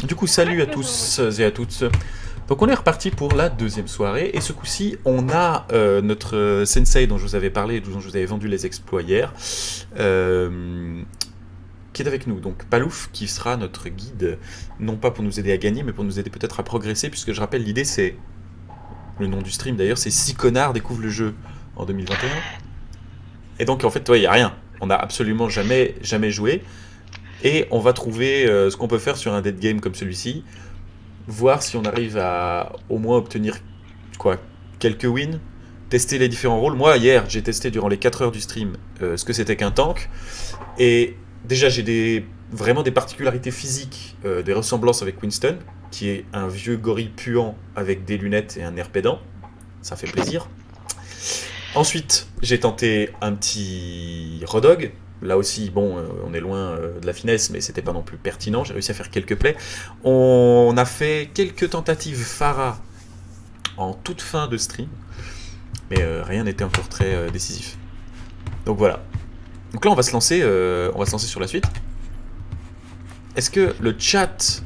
Du coup, salut à tous et à toutes. Donc on est reparti pour la deuxième soirée et ce coup-ci on a notre sensei dont je vous avais parlé, dont je vous avais vendu les exploits hier, euh, qui est avec nous. Donc Palouf qui sera notre guide, non pas pour nous aider à gagner mais pour nous aider peut-être à progresser, puisque je rappelle l'idée c'est, le nom du stream d'ailleurs, c'est 6 connards découvrent le jeu en 2021. Et donc en fait il n'y a rien, on n'a absolument jamais joué et on va trouver ce qu'on peut faire sur un dead game comme celui-ci, voir si on arrive à au moins obtenir quoi, quelques wins, tester les différents rôles. Moi, hier, j'ai testé durant les 4 heures du stream ce que c'était qu'un tank. Et déjà, j'ai vraiment des particularités physiques, des ressemblances avec Winston, qui est un vieux gorille puant avec des lunettes et un air pédant. Ça fait plaisir. Ensuite, j'ai tenté un petit Rodog. Là aussi, bon, on est loin de la finesse, mais c'était pas non plus pertinent. J'ai réussi à faire quelques plays. On a fait quelques tentatives Farah en toute fin de stream, mais rien n'était encore très décisif. Donc voilà. Donc là, on va se lancer sur la suite. Est-ce que le chat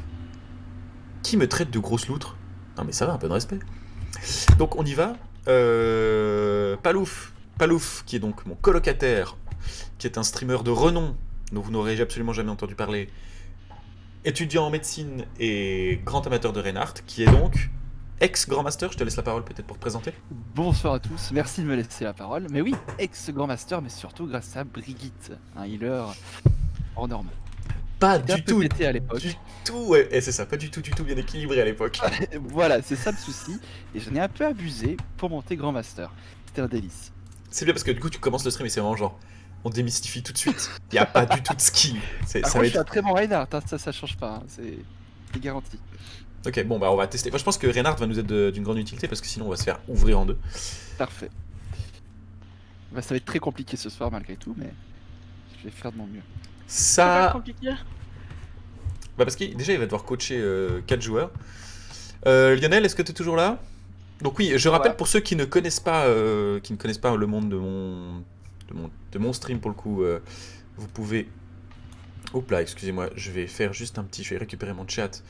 qui me traite de grosse loutre? Non mais ça va, un peu de respect. Donc on y va. Palouf, qui est donc mon colocataire, qui est un streamer de renom, dont vous n'aurez absolument jamais entendu parler, étudiant en médecine et grand amateur de Reinhardt, qui est donc ex-Grand Master. Je te laisse la parole peut-être pour te présenter. Bonsoir à tous, merci de me laisser la parole. Mais oui, ex-Grand Master, mais surtout grâce à Brigitte, un healer hors norme. Pas J'étais un du peu tout, pété à l'époque. du tout, ouais, et c'est ça, pas du tout bien équilibré à l'époque. Voilà, c'est ça le souci. Et j'en ai un peu abusé pour monter Grand Master. C'était un délice. C'est bien parce que du coup tu commences le stream et c'est vraiment genre, on démystifie tout de suite. Il y a pas du tout de skill. Par Ça contre, va je suis un être. très bon Reinhardt, hein, ça change pas, hein, c'est garanti. Ok, bon bah on va tester. Moi je pense que Reinhardt va nous être d'une grande utilité parce que sinon on va se faire ouvrir en deux. Parfait. Bah, ça va être très compliqué ce soir malgré tout, mais je vais faire de mon mieux. C'est pas Ça. compliqué. Bah parce qu'il déjà il va devoir coacher 4 joueurs. Lionel, est-ce que tu es toujours là? Donc oui, je rappelle Ouais. pour ceux qui ne connaissent pas le monde de mon stream pour le coup, vous pouvez. Hop là, excusez-moi, je vais faire juste un petit, je vais récupérer mon chat.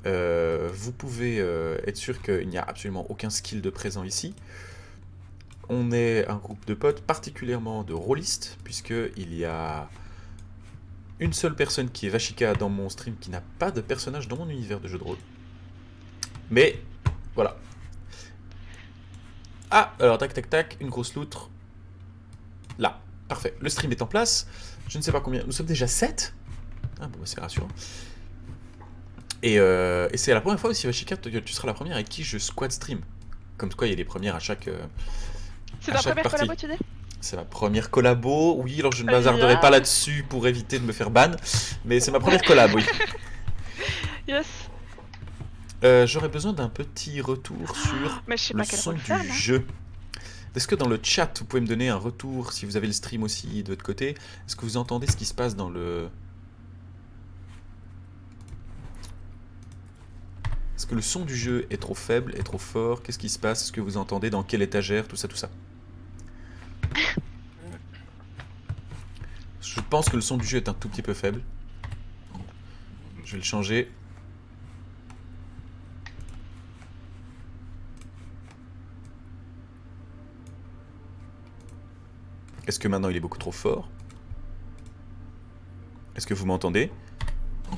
Vous pouvez être sûr qu'il n'y a absolument aucun skill de présent ici. On est un groupe de potes, particulièrement de rôlistes, puisqu'il y a une seule personne qui est Vashika dans mon stream qui n'a pas de personnage dans mon univers de jeu de rôle. Mais voilà. Ah, alors tac, une grosse loutre. Là, parfait. Le stream est en place. Je ne sais pas combien. Nous sommes déjà 7. Ah bon, bah, c'est rassurant. Et c'est la première fois aussi, Vashika, tu seras la première avec qui je squad stream. Comme quoi, il y a les premières à chaque. C'est À ta chaque première partie. collabo, tu dis? C'est ma première collabo, oui, alors je ne Ah. m'hazarderai pas là-dessus pour éviter de me faire ban, mais c'est ma première collab, oui. Yes. J'aurais besoin d'un petit retour sur Mais je sais le pas quel son rôle du faire, là. jeu. Est-ce que dans le chat, vous pouvez me donner un retour, si vous avez le stream aussi de votre côté? Est-ce que vous entendez ce qui se passe dans le... Est-ce que le son du jeu est trop faible, est trop fort? Qu'est-ce qui se passe? Est-ce que vous entendez dans quelle étagère? Tout ça, tout ça. Je pense que le son du jeu est un tout petit peu faible. Je vais le changer. Est-ce que maintenant il est beaucoup trop fort? Est-ce que vous m'entendez? Le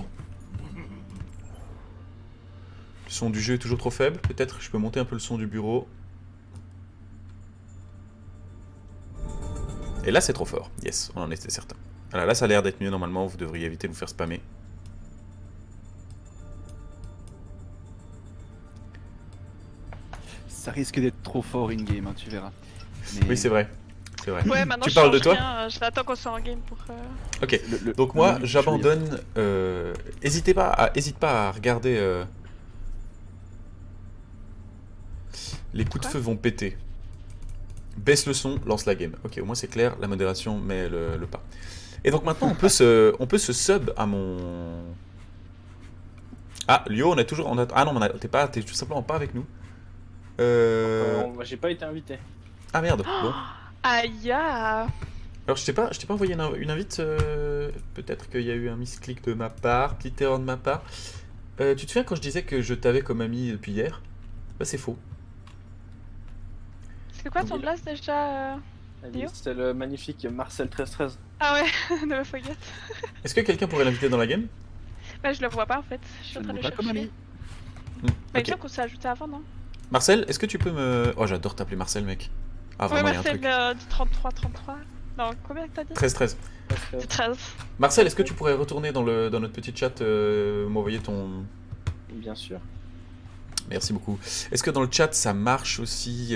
son du jeu est toujours trop faible? Peut-être je peux monter un peu le son du bureau. Et là c'est trop fort. Yes, on en était certain. Voilà, là ça a l'air d'être mieux normalement, vous devriez éviter de vous faire spammer. Ça risque d'être trop fort in-game, hein, tu verras. Mais Oui, c'est vrai. C'est vrai. Ouais, maintenant Tu je parles de change toi? rien, je l'attends qu'on soit en game pour. Ok. le Donc nom moi du jeu, j'abandonne. Hésite pas à regarder. Les coups de Quoi? feu vont péter. Baisse le son, lance la game. Ok, au moins c'est clair, la modération met le pas. Et donc maintenant on peut se sub à mon... Ah, Lio, on a toujours... Ah non, t'es tout simplement pas avec nous. J'ai pas été invité. Ah merde, bon. Aïe! Alors je t'ai pas envoyé une invite, peut-être qu'il y a eu un misclick de ma part, petite erreur de ma part. Tu te souviens quand je disais que je t'avais comme ami depuis hier? Bah c'est faux. C'est quoi ton Oui. blast déjà Allez, Léo c'est le magnifique Marcel 1313. Ah ouais, never forget. Est-ce que quelqu'un pourrait l'inviter dans la game? Bah je le vois pas en fait, je suis Je en ne train de vois le pas comme chercher. ami. Mais il me Ok. semble qu'on s'est ajouté avant, non? Marcel, est-ce que tu peux me... Oh j'adore t'appeler Marcel mec. Ah Ouais, vraiment il y a un Marcel truc. du 33. Non, combien que t'as dit? 13-13. C'est 13. Marcel, est-ce que tu pourrais retourner dans notre petit chat, m'envoyer ton... Bien sûr. Merci beaucoup. Est-ce que dans le chat ça marche aussi,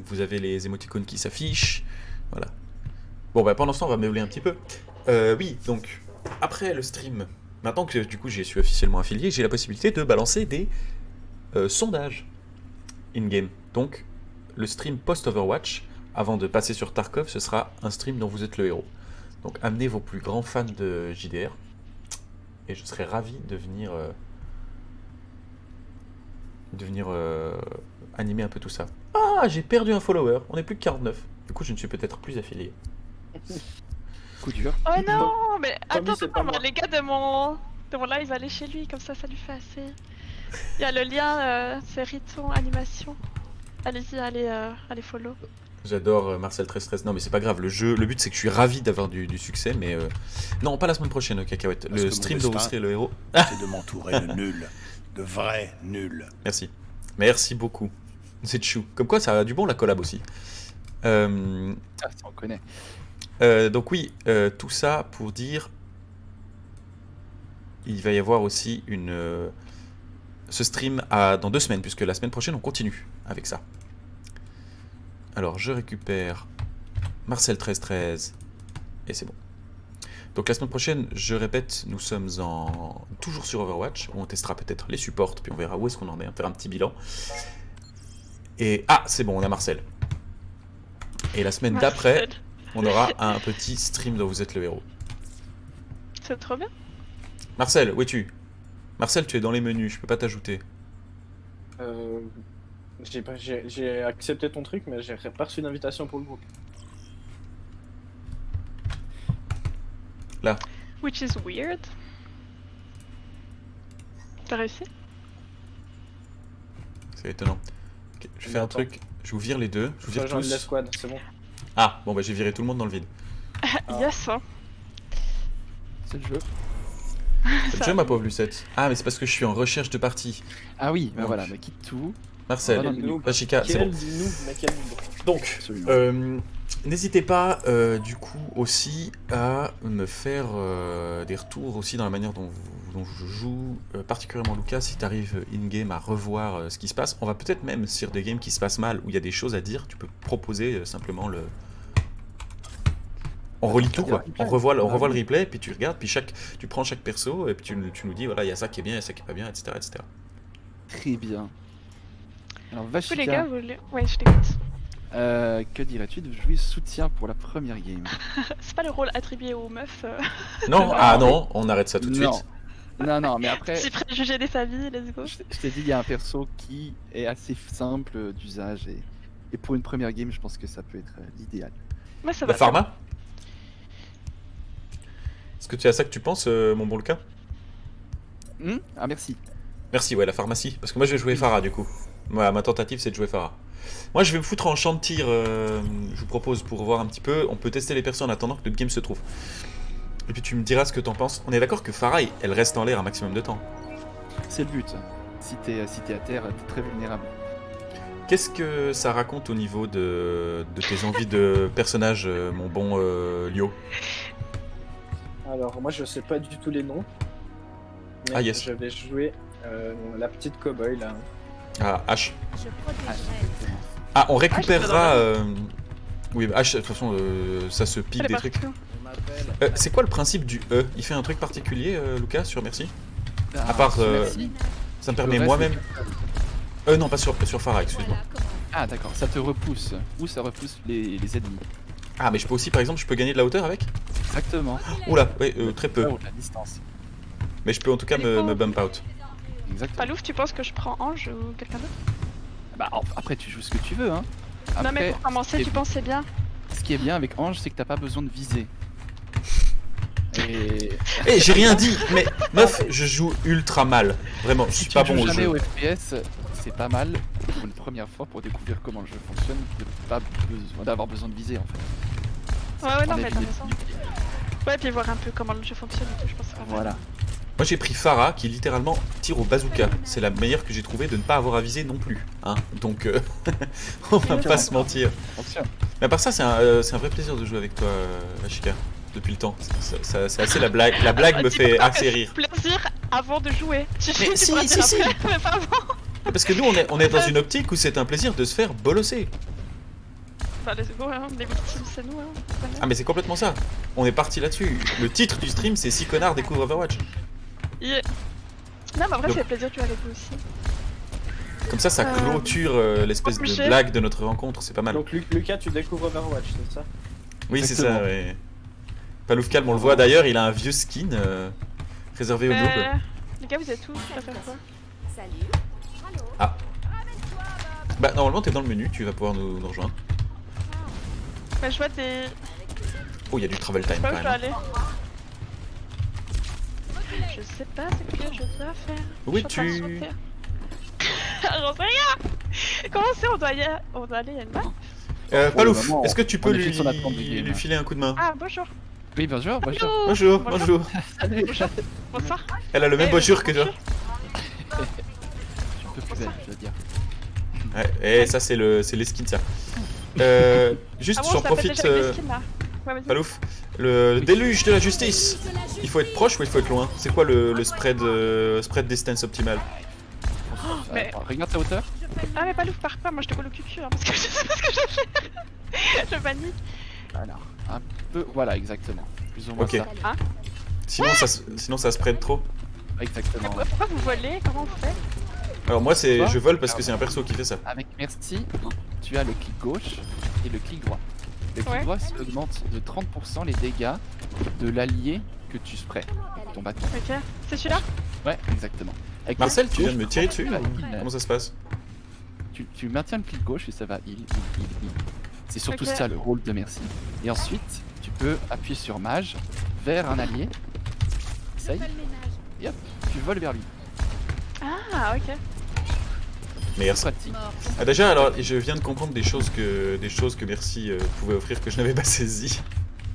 vous avez les émoticônes qui s'affichent? Voilà. Bon bah pendant ce temps on va meubler un petit peu. Oui, donc après le stream, maintenant que du coup j'y suis officiellement affilié, j'ai la possibilité de balancer des sondages in-game. Donc le stream post-Overwatch, avant de passer sur Tarkov, ce sera un stream dont vous êtes le héros. Donc amenez vos plus grands fans de JDR et je serai ravi de venir... animer un peu tout ça. Ah, j'ai perdu un follower, on est plus que 49. Du coup, je ne suis peut-être plus affilié. Coup dur. Oh non, mais Promis, c'est pas attends, moi. les gars de mon live, allez chez lui, comme ça lui fait assez. Il y a le lien, c'est Riton Animation. Allez-y, allez follow. J'adore Marcel 1313. Non, mais c'est pas grave, le but c'est que je suis ravi d'avoir du succès, mais non, pas la semaine prochaine, Cacahuète. Parce que Le mon stream dont vous destin- serez le héros. C'est de m'entourer de nuls. De vrais nuls. Merci. Merci beaucoup. C'est chou. Comme quoi, ça a du bon la collab aussi. Ah, ça on connaît. Donc oui, tout ça pour dire, il va y avoir aussi ce stream dans 2 semaines, puisque la semaine prochaine on continue avec ça. Alors je récupère Marcel 1313 et c'est bon. Donc la semaine prochaine, je répète, nous sommes toujours sur Overwatch, où on testera peut-être les supports, puis on verra où est-ce qu'on en est, on va faire un petit bilan. Et c'est bon, on a Marcel. Et la semaine d'après, Marcel. on aura un petit stream dont vous êtes le héros. C'est trop bien. Marcel, où es-tu? Marcel, tu es dans les menus, je peux pas t'ajouter. J'ai accepté ton truc, mais j'ai pas reçu d'invitation pour le groupe. Là. Which is weird. T'as réussi? C'est étonnant. Ok, je fais un truc, je vous vire les deux, je vous vire Rejoindre la tous. squad, c'est bon. Ah, bon bah j'ai viré tout le monde dans le vide. Yes, hein. C'est le jeu. C'est le Ça jeu, ma arrive. pauvre Lucette. Ah, mais c'est parce que je suis en recherche de partie. Ah oui, bah Donc. voilà, mais quitte tout. Marcel, Ah, non, Quel noob. Pachika, c'est bon. Quel noob, mais quel noob. Donc, Absolument. n'hésitez pas du coup aussi à me faire des retours aussi dans la manière dont je joue, particulièrement Lucas, si tu arrives in-game à revoir ce qui se passe. On va peut-être même sur des games qui se passent mal, où il y a des choses à dire, tu peux proposer simplement le... On relit tout quoi, on revoit le replay, puis tu regardes, puis tu prends chaque perso, et puis tu nous dis, voilà, il y a ça qui est bien, il y a ça qui est pas bien, etc. etc. Très bien. Alors Du coup, les Vachika, gars, ouais, je t'écoute. que dirais-tu de jouer soutien pour la première game? C'est pas le rôle attribué aux meufs. Non, non, on arrête ça tout de Non. suite. Non, mais après, C'est préjugé des familles, let's go. je t'ai dit, il y a un perso qui est assez simple d'usage et pour une première game, je pense que ça peut être l'idéal. Moi, ça La va. pharma? Est-ce que tu as ça que tu penses, mon bon Lucas? Ah merci. Merci, ouais, la pharmacie. Parce que moi, je vais jouer Pharah, du coup. Voilà, ma tentative, c'est de jouer Pharah. Moi, je vais me foutre en champ de tir, je vous propose, pour voir un petit peu. On peut tester les persos en attendant que notre game se trouve. Et puis, tu me diras ce que t'en penses. On est d'accord que Pharah, elle reste en l'air un maximum de temps. C'est le but. Si t'es à terre, t'es très vulnérable. Qu'est-ce que ça raconte au niveau de tes envies de personnage, mon bon Lio? Alors, moi, je sais pas du tout les noms. Mais Ah, yes. je vais jouer la petite cowboy là. Ah, H. Je protégerai. Ah, on récupérera... Ah, Oui, bah, H, de toute façon, ça se pique Elle est des trucs. partout. C'est quoi le principe du E? Il fait un truc particulier, Lucas, sur Merci? Ah, part, merci. Ça me Le permet reste, moi-même... c'est- Non, pas sur Pharah, excuse-moi. Voilà comment. Ah d'accord, ça te repousse. Ou ça repousse les ennemis. Ah, mais je peux aussi, par exemple, je peux gagner de la hauteur avec? Exactement. Oula, oui, très peu. Oh, la distance. Mais je peux en tout cas me bump out. Exactement. Palouf, tu penses que je prends Ange ou quelqu'un d'autre? Bah, après, tu joues ce que tu veux, hein. Non, mais Après, pour commencer, c'est- tu penses c'est bien? ce qui est bien avec Ange, c'est que t'as pas besoin de viser. Et Et Eh, j'ai rien dit, mais meuf, je joue ultra mal. Vraiment, je si suis tu pas joues bon au jamais jeu. au FPS, c'est pas mal pour une première fois pour découvrir comment le jeu fonctionne, d'avoir besoin de viser en fait. Ouais, non, Enlève mais t'as une raison. épine. Ouais, puis voir un peu comment le jeu fonctionne et tout, je pense que c'est pas mal. Voilà. Moi j'ai pris Pharah qui littéralement tire au bazooka. C'est la meilleure que j'ai trouvé de ne pas avoir à viser non plus. Hein. Donc on va pas se mentir. Attention. Mais à part ça, c'est un vrai plaisir de jouer avec toi, Ashika, depuis le temps. C'est assez la blague. La blague me Dis fait pas assez que rire. Plaisir avant de jouer. Tu Mais tu si, pourras dire si, après, mais pas avant. Parce que nous on est dans une optique où c'est un plaisir de se faire bolosser. Bah, let's go, hein. Les victimes, c'est nous, hein. Ah mais c'est complètement ça. On est parti là-dessus. Le titre du stream c'est 6 connards découvrent Overwatch. Yeah. Non, mais en vrai, Donc- ça fait plaisir de jouer avec vous aussi. Comme ça clôture l'espèce de obligé. blague de notre rencontre, c'est pas mal. Donc Lucas, tu découvres Overwatch, c'est ça? Oui, c'est ça, Exactement. ouais. Palouf Calme, on le voit d'ailleurs, il a un vieux skin réservé aux noobs. Les gars, vous êtes tous à faire quoi? Bah, normalement, t'es dans le menu, tu vas pouvoir nous rejoindre. Bah, je vois des. Oh, il y a du travel time Je sais pas quand où je dois même. aller. Je sais pas ce que je dois faire. Où Je suis en train de es-tu? sauter. J'en sais rien. Comment c'est? On doit aller, il y a une map. Palouf, vraiment, est-ce que tu peux on est plus sur la trempe du game, lui hein. filer un coup de main? Ah, bonjour. Oui, bonjour, bonjour. Bonjour, Bonjour. bonjour. Salut. Bonsoir. Elle a le même Eh, bonjour que toi. Je suis un peu plus belle, je dois dire. Ouais, et ça, c'est les skins, ça. Juste, Ah bon, j'en ça fait profite, déjà avec des skins là. Ouais, vas-y. Palouf. Le déluge de la justice. Il faut être proche ou il faut être loin? C'est quoi le spread distance optimal? Mais- Regarde ta hauteur. Ah, mais pas l'ouf, pars pas, moi je te colle au cul, hein, parce que je sais pas ce que je vais faire. Je panique. Alors, un peu. Voilà, exactement. Plus ou moins Ok. ça. Sinon, ça spread trop. Exactement. Pourquoi vous volez? Comment vous faites? Alors moi, Quoi je vole parce que c'est un perso qui fait ça. Avec merci, tu as le clic gauche et le clic droit. Le clic Ouais. droit augmente de 30% les dégâts de l'allié que tu sprays. Ton bâton. Ok. C'est celui-là? Ouais, exactement. Avec le Marcel, clic tu viens de gauche, me tirer dessus? tu vas heal. Comment ça se passe? Tu maintiens le clic gauche et ça va heal, heal, heal. C'est surtout Ok. ça le rôle de merci. Et ensuite, tu peux appuyer sur mage vers un allié. Essaye. Et hop, tu voles vers lui. Ah, ok. Merci. Pratique. Ah, déjà, alors, je viens de comprendre des choses que Merci pouvait offrir que je n'avais pas saisies.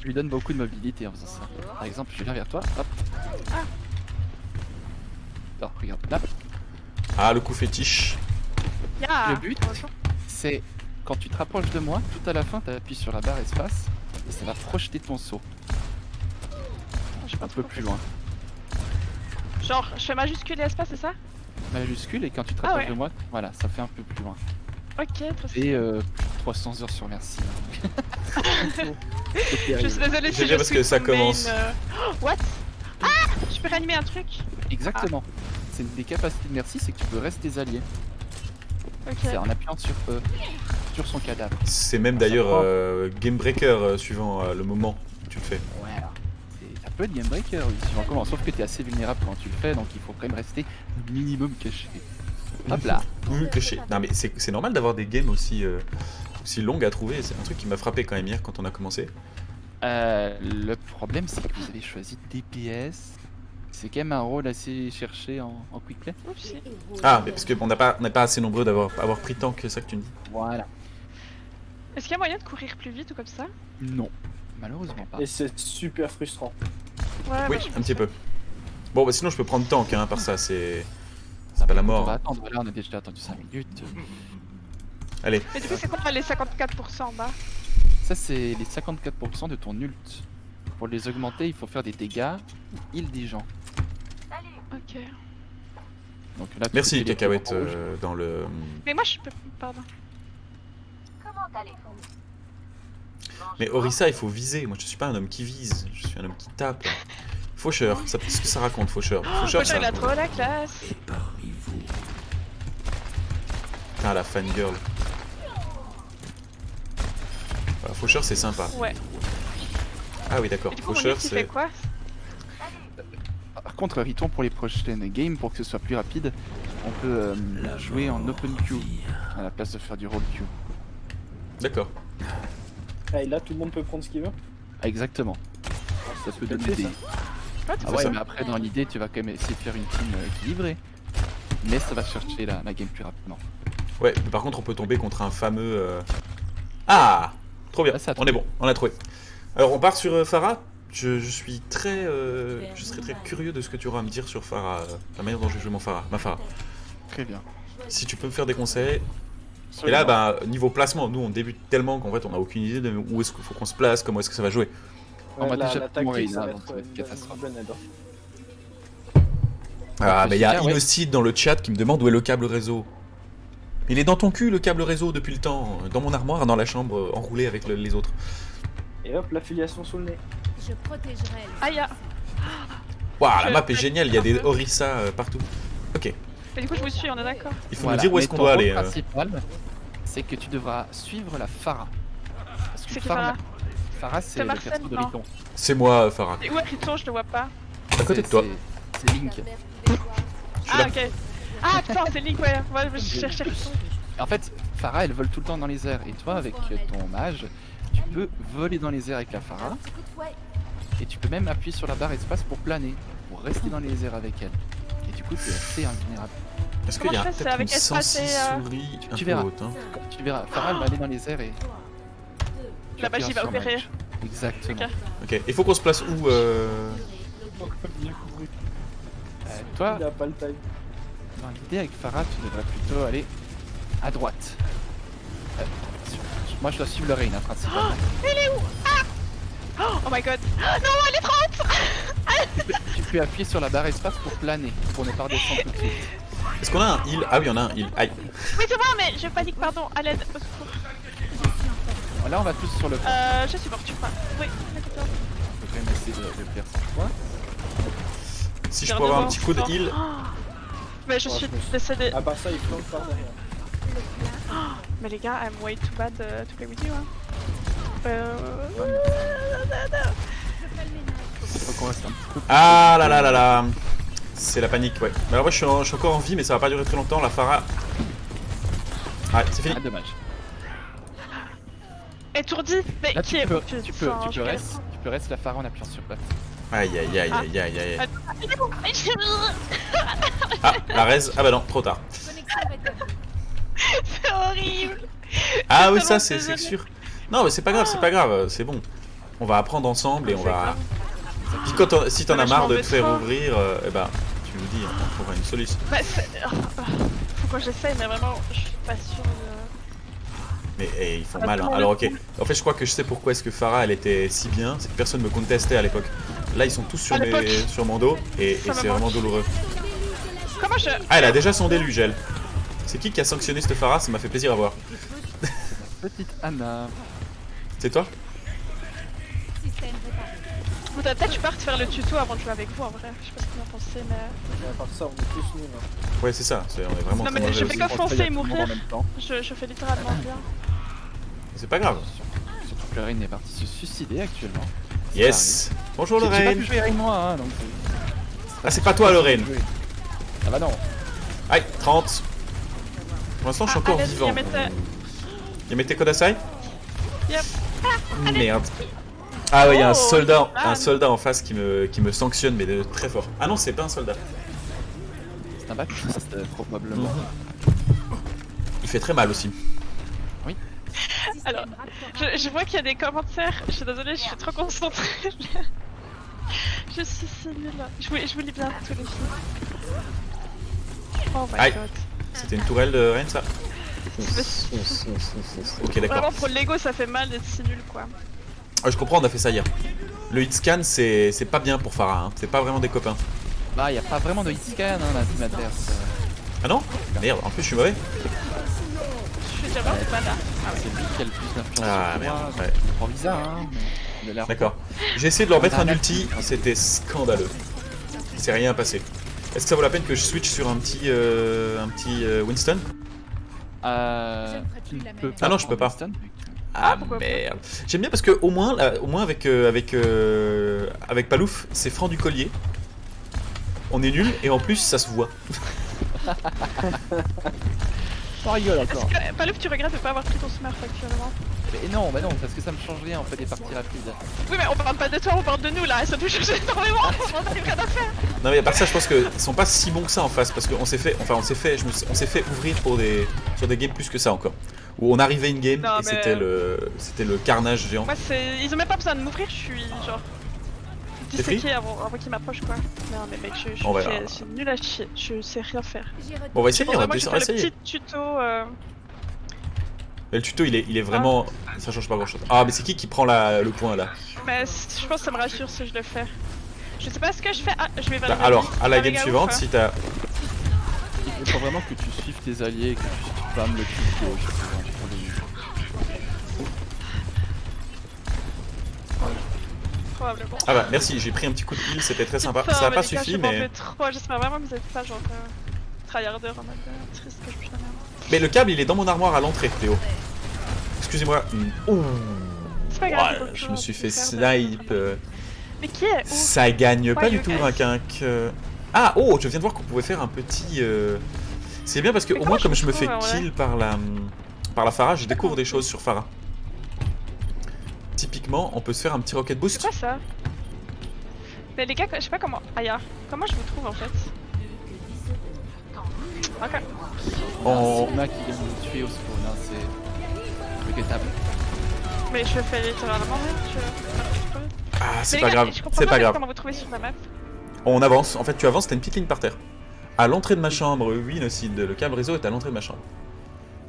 Tu lui donnes beaucoup de mobilité en faisant ça. Par exemple, je viens vers toi, hop. Ah. Alors, regarde là. Ah, le coup fétiche. Yeah. Le but, c'est quand tu te rapproches de moi, tout à la fin, tu appuies sur la barre espace et ça va projeter ton saut Je sais pas un peu trop. plus loin. Genre, je fais majuscule et espace, c'est ça? Majuscule et quand tu te Ah rapproches ouais. de moi, voilà, ça fait un peu plus loin. Ok, trop Et stylé. 300 heures sur merci. Je suis désolée si J'aime je bien parce suis que ça main, commence. Oh, what? Ah! Je peux réanimer un truc? Exactement. C'est une des capacités de merci, c'est que tu peux rester tes alliés. Ok. C'est en appuyant sur son cadavre. C'est même d'ailleurs game breaker suivant le moment où tu le fais. Ouais, ça peut être game breaker, oui, suivant comment. Sauf que t'es assez vulnérable quand tu le fais, donc il faut quand même rester un minimum caché. Hop là. Cliché. Non mais c'est normal d'avoir des games aussi longues à trouver. C'est un truc qui m'a frappé quand même hier quand on a commencé. Le problème, c'est que vous avez choisi DPS. C'est quand même un rôle assez cherché en quick play. Oupsie. Ah, mais parce qu'on n'est pas assez nombreux d'avoir pris tant que ça que tu me dis. Voilà. Est-ce qu'il y a moyen de courir plus vite ou comme ça? Non, malheureusement pas. Et c'est super frustrant. Ouais, Oui, bah, je un pense petit que- peu. Bon, bah sinon je peux prendre tank, hein, par ça, c'est Ah, pas la mais mort. On va hein. attendre, là on a déjà attendu 5 minutes. Allez, Mais du coup, c'est quoi les 54% en bas? Ça, c'est les 54% de ton ult. Pour les augmenter, il faut faire des dégâts ou heal des gens. Ok. Donc là, tu merci fais les Cacahuète points rouges. dans le. Mais moi, je peux. Pardon. Mais Orisa, il faut viser. Moi, je suis pas un homme qui vise. Je suis un homme qui tape. Faucheur, qu'est-ce que ça raconte, Faucheur? Faucheur, Moi, ça il a raconte. trop la classe. Putain, la fangirl. Voilà, Faucheur, c'est sympa. Ouais. Ah oui, d'accord. Et du coup, mon Faucheur, ult, il fait c'est. quoi? Par contre, Riton, pour les prochaines games, pour que ce soit plus rapide, on peut jouer en open queue à la place de faire du roll queue. D'accord. Ah, et là, tout le monde peut prendre ce qu'il veut? Ah, exactement. Ça peut c'est donner fait, des, Quoi, tu Ah fais ouais, ça mais après, dans l'idée, tu vas quand même essayer de faire une team équilibrée. Mais ça va chercher la game plus rapidement. Ouais, mais par contre, on peut tomber contre un fameux. Ah, trop bien. Ah, ça a On est bon, on l'a trouvé. Alors, on part sur Pharah. Je suis très, je serais très curieux de ce que tu auras à me dire sur Pharah, la manière dont je joue ma Pharah. Très bien. Si tu peux me faire des conseils. Et Absolument. là, bah, niveau placement, nous on débute tellement qu'en fait on a aucune idée de où est-ce qu'il faut qu'on se place, comment est-ce que ça va jouer. On va la, déjà la prendre tactique, Reina ça va avant être que ça va être une catastrophe. bonne aide. Ah, mais il y a super, ouais. Innocide dans le chat qui me demande où est le câble réseau. Il est dans ton cul le câble réseau depuis le temps, dans mon armoire, dans la chambre, enroulé avec les autres. Et hop, l'affiliation sous le nez. Je protégerai les Aïe. Waouh, la Je- map est géniale, il y a des Orisa partout. Ok, Mais du coup, je vous suis, on est d'accord. il faut Voilà. nous dire où est-ce Mais qu'on ton doit rôle aller. principal, c'est que tu devras suivre la Pharah. Parce que C'est qui Pharah Pharah, c'est C'est le Marcel, perso de non Riton. C'est moi, Pharah. Et où est Riton? Je le vois pas. À côté de toi. C'est Link. Ah, là. ok. Ah, putain, c'est Link, ouais. Ouais, je cherchais Riton. En fait, Pharah, elle vole tout le temps dans les airs. Et toi, avec ton mage, tu peux voler dans les airs avec la Pharah. Et tu peux même appuyer sur la barre espace pour planer, pour rester dans les airs avec elle. Et du coup, tu es assez invulnérable. Est-ce qu'il y a Comment je fais, c'est peut-être une avec espace et, souris un tu peu verras. haute hein. Tu verras, Pharah, elle va aller dans les airs et... tu La magie appuieras va sur opérer. Mage. Exactement. Ok. Ok, il faut qu'on se place où Toi, Il a pas le time. dans l'idée avec Pharah, tu devrais plutôt aller à droite. Moi, je dois suivre le Reina principalement. Elle est où? Ah oh my god. Ah, non, elle est trop haute. Tu peux appuyer sur la barre espace pour planer, pour ne pas redescendre tout de suite. Est-ce qu'on a un heal? Ah oui, on a un heal. Aïe. Oui, c'est moi, mais je panique, pardon. À l'aide, au secours. Là, on va tous sur le pont. Je suis morte, tu crois. Oui, d'accord. On peut quand même essayer de le faire sans toi. Si je peux avoir un petit coup de heal. Mais je Oh, suis je me suis- décédée. À part ça, il flanque par derrière. Mais les gars, I'm way too bad to play with you. Hein. Faut qu'on reste un petit peu. Ah là là là là. C'est la panique, ouais. Mais alors moi je suis encore en vie, mais ça va pas durer très longtemps. La Pharah. Ouais, c'est fini. Ah, dommage. Étourdi. Mais Là, qui tu est peux, putain, tu peux je rester la Pharah en appuyant sur place. Aïe aïe aïe aïe aïe aïe. Il est où? Ah, la raise. Ah bah non, trop tard. connexions rétablies. C'est horrible. Ah oui, tellement ça c'est désolée. sûr. Non, mais c'est pas grave, c'est bon. On va apprendre ensemble et on va. Puis quand si t'en Mais as je marre m'en de vais te faire trop. ouvrir, eh ben, tu nous dis, on trouvera une solution. Bah, faut que j'essaye, mais vraiment, je suis pas sûre de... Mais ils font Ah, mal. Hein. comment Alors le ok. En fait, je crois que je sais pourquoi est-ce que Pharah elle était si bien. C'est que personne me contestait à l'époque. Là, ils sont tous sur, À l'époque. sur mon dos et Ça me c'est vraiment manque. douloureux. Comment je... Ah, elle a déjà son déluge, elle. C'est qui a sanctionné cette Pharah? Ça m'a fait plaisir à voir. Petite Anna. C'est toi? Système réparé. Faudrait peut-être que je parte faire le tuto avant de jouer avec vous, en vrai. Je sais pas ce que vous en pensez, mais... Mais à part ça, on est tous nuls. Hein. Ouais, c'est ça. On est vraiment Non, très mais mauvais je aussi. fais que foncer et mourir. En même temps. Je fais littéralement rien. C'est pas grave. Surtout que Lorraine est partie se suicider actuellement. Yes. Bonjour J'ai pas pu Lorraine. jouer avec moi, hein, donc... Ah, c'est pas toi Lorraine. Ah bah non. Aïe, 30. Pour l'instant, je suis encore allez, vivant. Yamete. Yamete Kodasai? Yep. Merde. Ah ouais, il y a Oh, un soldat en face qui me sanctionne, mais de très fort. Ah non, c'est pas un soldat. C'est un baptiste, probablement. Il fait très mal aussi. Alors, je vois qu'il y a des commentaires. Je suis désolée, je suis trop concentrée. Je suis si nulle. Je vous lis bien tous les films. Oh my Aïe. god. C'était une tourelle de Rennes, ça? Ok, d'accord. Vraiment, pour le Lego, ça fait mal d'être si nul, quoi. Ah, je comprends, on a fait ça hier. Le hitscan, c'est pas bien pour Pharah. Hein. C'est pas vraiment des copains. Bah, y a pas vraiment de hitscan, hein, la team adverse. Ah non? Merde, en plus, je suis mauvais. Je suis déjà mort de mana. C'est lui qui a le plus d'influence Ah sur merde, moi. ouais. Pour Visa, hein. mais il a l'air- D'accord. J'ai essayé de leur mettre un ulti, c'était scandaleux. Il s'est rien passé. Est-ce que ça vaut la peine que je switch sur un petit Winston? Tu ne peux pas. Ah non, je peux pas. Winston, vu que- Ah pourquoi pas. merde. J'aime bien parce que au moins avec Palouf, c'est franc du collier. On est nul et en plus ça se voit. On rigole Est-ce encore. que, Palouf, tu regrettes de pas avoir pris ton smurf actuellement? Mais non, bah non, parce que ça me change rien en fait des parties rapides. Oui, mais on parle pas de toi, on parle de nous là. Ça nous change énormément. On a rien à faire. Non mais à part ça, je pense qu'ils sont pas si bons que ça en face parce qu'on s'est fait, on s'est fait ouvrir sur des games plus que ça encore. Où on arrivait in game Non, et mais- c'était le carnage géant. Moi, ils ont même pas besoin de m'ouvrir. Je suis genre T'es free disséqué avant qu'ils m'approchent quoi. Non, mais mec, je On va voir. suis nul à chier. Je sais rien faire. Bon, on va essayer, Bon, on va moi, je fais essayer. le petit tuto. Mais le tuto il est vraiment, ça change pas grand chose. Ah mais c'est qui prend le point là? Mais je pense que ça me rassure si je le fais. Je sais pas ce que je fais. Ah, je vais Bah, valider. alors à la Ah, game méga suivante, ouf, si t'as, Il faut vraiment que tu suives tes alliés et que tu spammes le clic gauche pour le probablement. ah bah merci, j'ai pris un petit coup de heal, c'était très sympa. Putain, Ça a mais pas les gars, suffi je m'en mais. fais trop. J'espère vraiment que vous êtes pas genre tryharder en mode triste que je putain merde. Mais le câble il est dans mon armoire à l'entrée, Théo. Excusez-moi. Ouh. C'est pas grave. Ouais, faut je que me suis fait faire de- snipe. Mais qui est où? Ça gagne pas Ouais, du you tout guys. un quinque. Ah oh, je viens de voir qu'on pouvait faire un petit. C'est bien parce que Mais au moins comment comme je je me fais trouve, en vrai kill par la Pharah, je découvre des choses sur Pharah. Typiquement, on peut se faire un petit rocket C'est boost. quoi ça? Mais les gars, je sais pas comment. Aya, comment je vous trouve en fait? Ok. On- Sigma qui vient de nous tuer au spawn, hein, c'est regrettable. Mais je fais littéralement rien. Ah, Mais c'est les pas gars, grave, je comprends c'est pas bien grave. comment vous trouvez sur la map. On avance. En fait, tu avances, t'as une petite ligne par terre. À l'entrée de ma chambre, oui, le câble réseau est à l'entrée de ma chambre.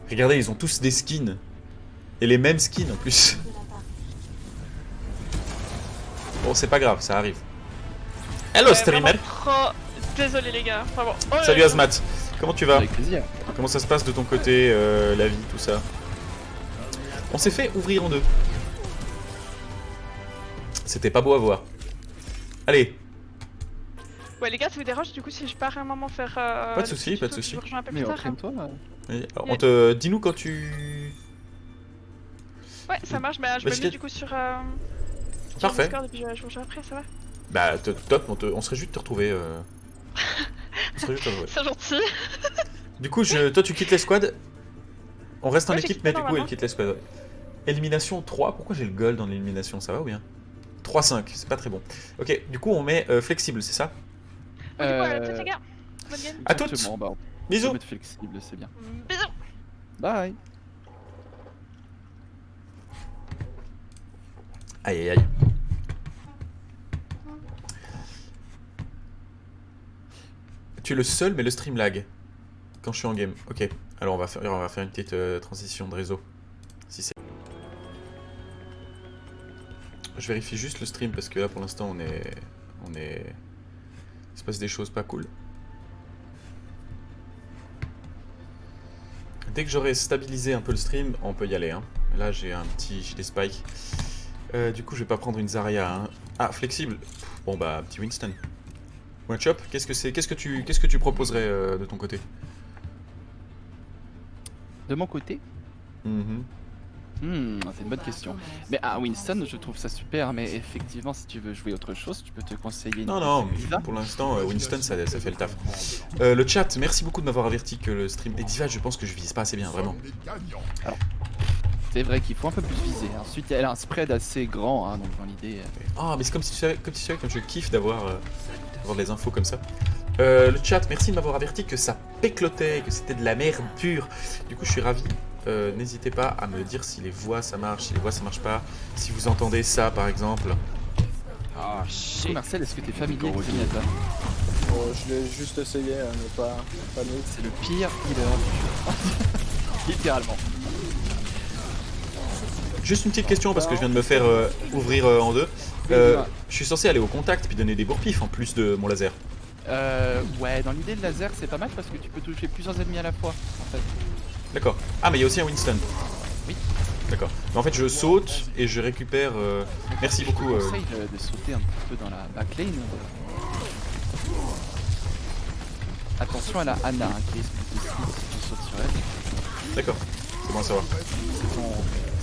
Regardez, ils ont tous des skins. Et les mêmes skins en plus. Bon, c'est pas grave, ça arrive. Hello streamer. Vraiment trop désolé les gars. Vraiment. Oh, Salut Azmat. Comment tu vas? Avec plaisir. Comment ça se passe de ton côté, la vie, tout ça? On s'est fait ouvrir en deux. C'était pas beau à voir. Allez, Ouais les gars, ça vous dérange du coup si je pars un moment faire. Pas de soucis, pas de Je soucis. vous rejoins un peu Mais plus tard. hein. entraîne-toi. allez, alors, dis-nous quand tu... Ouais, ça marche, mais je me Parce mets que- du coup sur. Parfait. Discord et puis je vous rejoins après, ça va? Bah top, on serait juste de te retrouver. On serait juste de te retrouver. C'est gentil. Du coup, toi tu quittes les squads. On reste en Ouais, j'ai équipe, quitté mais du coup normalement. elle quitte les squads. Ouais. Élimination 3, pourquoi j'ai le gold en élimination? Ça va ou bien? 3-5, c'est pas très bon. Ok, du coup on met flexible, c'est ça? Bon, du coup, toutes les gars. Bonne game. À toutes. Exactement, bah, on peut Bisous. mettre flexible, c'est bien. Bisous. Bye. Aïe aïe aïe. Tu es le seul, mais le stream lag. Quand je suis en game. Ok. Alors on va faire une petite transition de réseau. Si c'est. Je vérifie juste le stream parce que là pour l'instant on est. Il se passe des choses pas cool. Dès que j'aurai stabilisé un peu le stream, on peut y aller. Hein. Là j'ai des spikes. Du coup je vais pas prendre une Zarya. Hein. Ah flexible. Bon bah petit Winston. One Chop, qu'est-ce que tu proposerais de ton côté? De mon côté, c'est une bonne question. Mais à Winston, je trouve ça super, mais effectivement, si tu veux jouer autre chose, tu peux te conseiller une Non, Diva. pour l'instant, Winston, ça fait le taf. Le chat, merci beaucoup de m'avoir averti que le stream... Et Diva, je pense que je vise pas assez bien, vraiment. C'est vrai qu'il faut un peu plus viser. Ensuite, elle a un spread assez grand, hein, donc dans l'idée... Ah, mais c'est comme si tu savais, comme je kiffe d'avoir des infos comme ça. Le chat, merci de m'avoir averti que ça péclotait, que c'était de la merde pure. Du coup, je suis ravi. N'hésitez pas à me dire si les voix ça marche, si les voix ça marche pas. Si vous entendez ça, par exemple. Ah, shit. Marcel, est-ce que t'es familier avec Zenyatta? Oh, je l'ai juste essayé, mais pas mieux. C'est le pire healer du jeu. Littéralement. Juste une petite question parce que je viens de me faire ouvrir en deux. Je suis censé aller au contact puis donner des bourre-pif en plus de mon laser. Ouais, dans l'idée de laser, c'est pas mal parce que tu peux toucher plusieurs ennemis à la fois, en fait. D'accord. Ah, mais il y a aussi un Winston. Oui. D'accord. Mais en fait, je saute et je récupère. Merci beaucoup. Je conseille de sauter un petit peu dans la backlane. Attention à la Anna, hein, qui risque de slip si tu sautes sur elle. D'accord. C'est bon à savoir.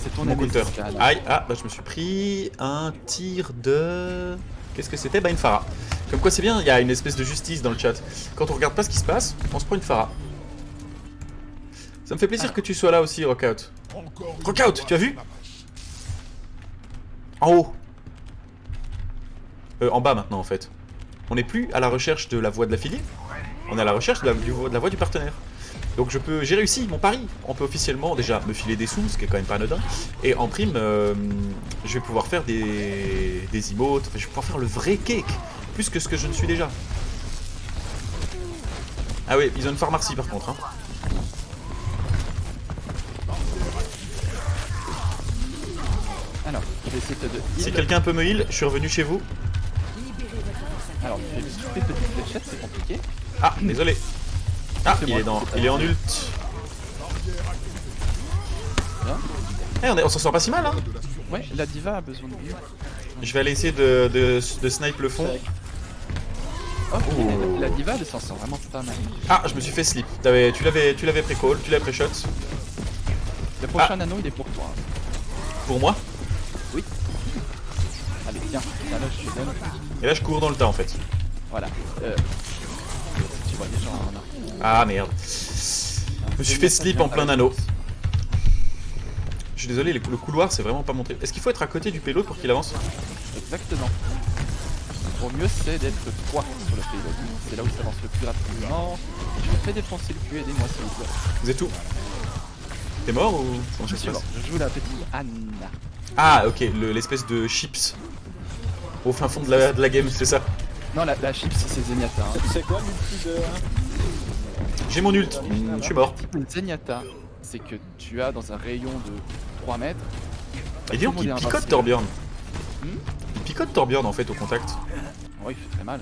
C'est ton Mon Nemesis, counter. là, Anna. Aïe, bah je me suis pris un tir de. Qu'est-ce que c'était? Bah une Pharah. Comme quoi c'est bien, il y a une espèce de justice dans le chat. Quand on regarde pas ce qui se passe, on se prend une Pharah. Ça me fait plaisir que tu sois là aussi, Rockout. Rockout, tu as vu? En haut. En bas maintenant en fait. On n'est plus à la recherche de la voix de l'affilié. On est à la recherche de la voix du partenaire. Donc j'ai réussi mon pari. On peut officiellement déjà me filer des sous, ce qui est quand même pas anodin. Et en prime, je vais pouvoir faire des emotes. Enfin, je vais pouvoir faire le vrai cake. Plus que ce que je ne suis déjà. Ah oui, ils ont une pharmacie par contre. Hein. Alors, je vais essayer de te Si heal. quelqu'un peut me heal, je suis revenu chez vous. Alors, je vais toutes les petites fléchettes, c'est compliqué. Ah, désolé. Ah, C'est il moi. est en ult. Bien. On s'en sort pas si mal, hein. Ouais, la diva a besoin de heal. Je vais aller essayer de snipe le fond. Ok, la diva elle s'en sort vraiment pas mal. Ah, je me suis fait slip. Tu l'avais pré-call, tu l'avais pré-shot. Le prochain anneau il est pour toi. Pour moi. Allez, tiens, là je te donne. Et là, je cours dans le tas en fait. Voilà. Si tu vois des gens en or. Ah merde. Je me suis fait slip en plein anneau. Je suis désolé, le couloir c'est vraiment pas montré. Est-ce qu'il faut être à côté du payload pour qu'il avance? Exactement. Au mieux c'est d'être 3 sur le payload. C'est là où ça avance le plus rapidement. Je me fais défoncer le cul, aidez-moi s'il vous plaît. Vous êtes où? T'es mort ou comment Je ça se suis mort. passe? Je joue la petite Anna. Ah ok, l'espèce de chips. Au fin fond de la game, c'est ça. Non, la chips c'est Zenyatta. Hein. C'est quoi l'ulti de... J'ai mon ult, je suis mort. Zenyatta, c'est que tu as dans un rayon de 3 mètres. Et dis donc, il picote Torbjorn. Il picote Torbjorn en fait au contact. Ouais, il fait très mal.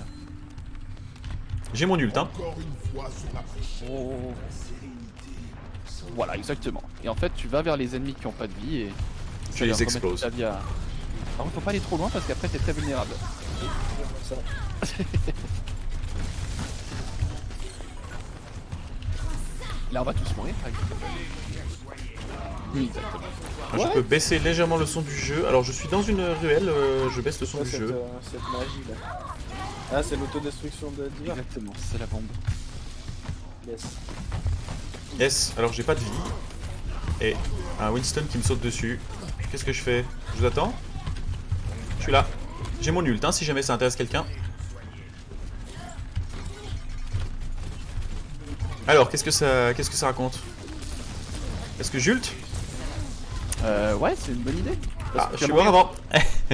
J'ai mon ult, hein. Oh. Voilà, exactement. Et en fait, tu vas vers les ennemis qui ont pas de vie et Tu ça les leur remet exploses. ta vie à... Par contre, faut pas aller trop loin parce qu'après t'es très vulnérable. Ça. Là, on va tous mourir, par exemple. Exactement. Je peux baisser légèrement le son du jeu. Alors je suis dans une ruelle, je baisse le son Ouais, du cette, jeu. cette magie là. Ah, c'est l'autodestruction de Diva. Exactement, c'est la bombe. Yes. Yes, alors j'ai pas de vie. Et un Winston qui me saute dessus. Qu'est-ce que je fais? Je vous attends? Je suis là. J'ai mon ult, hein, si jamais ça intéresse quelqu'un. Alors, qu'est-ce que ça raconte? Est-ce que j'ult? Ouais, c'est une bonne idée. Parce Ah, que je tu suis vas mort avant.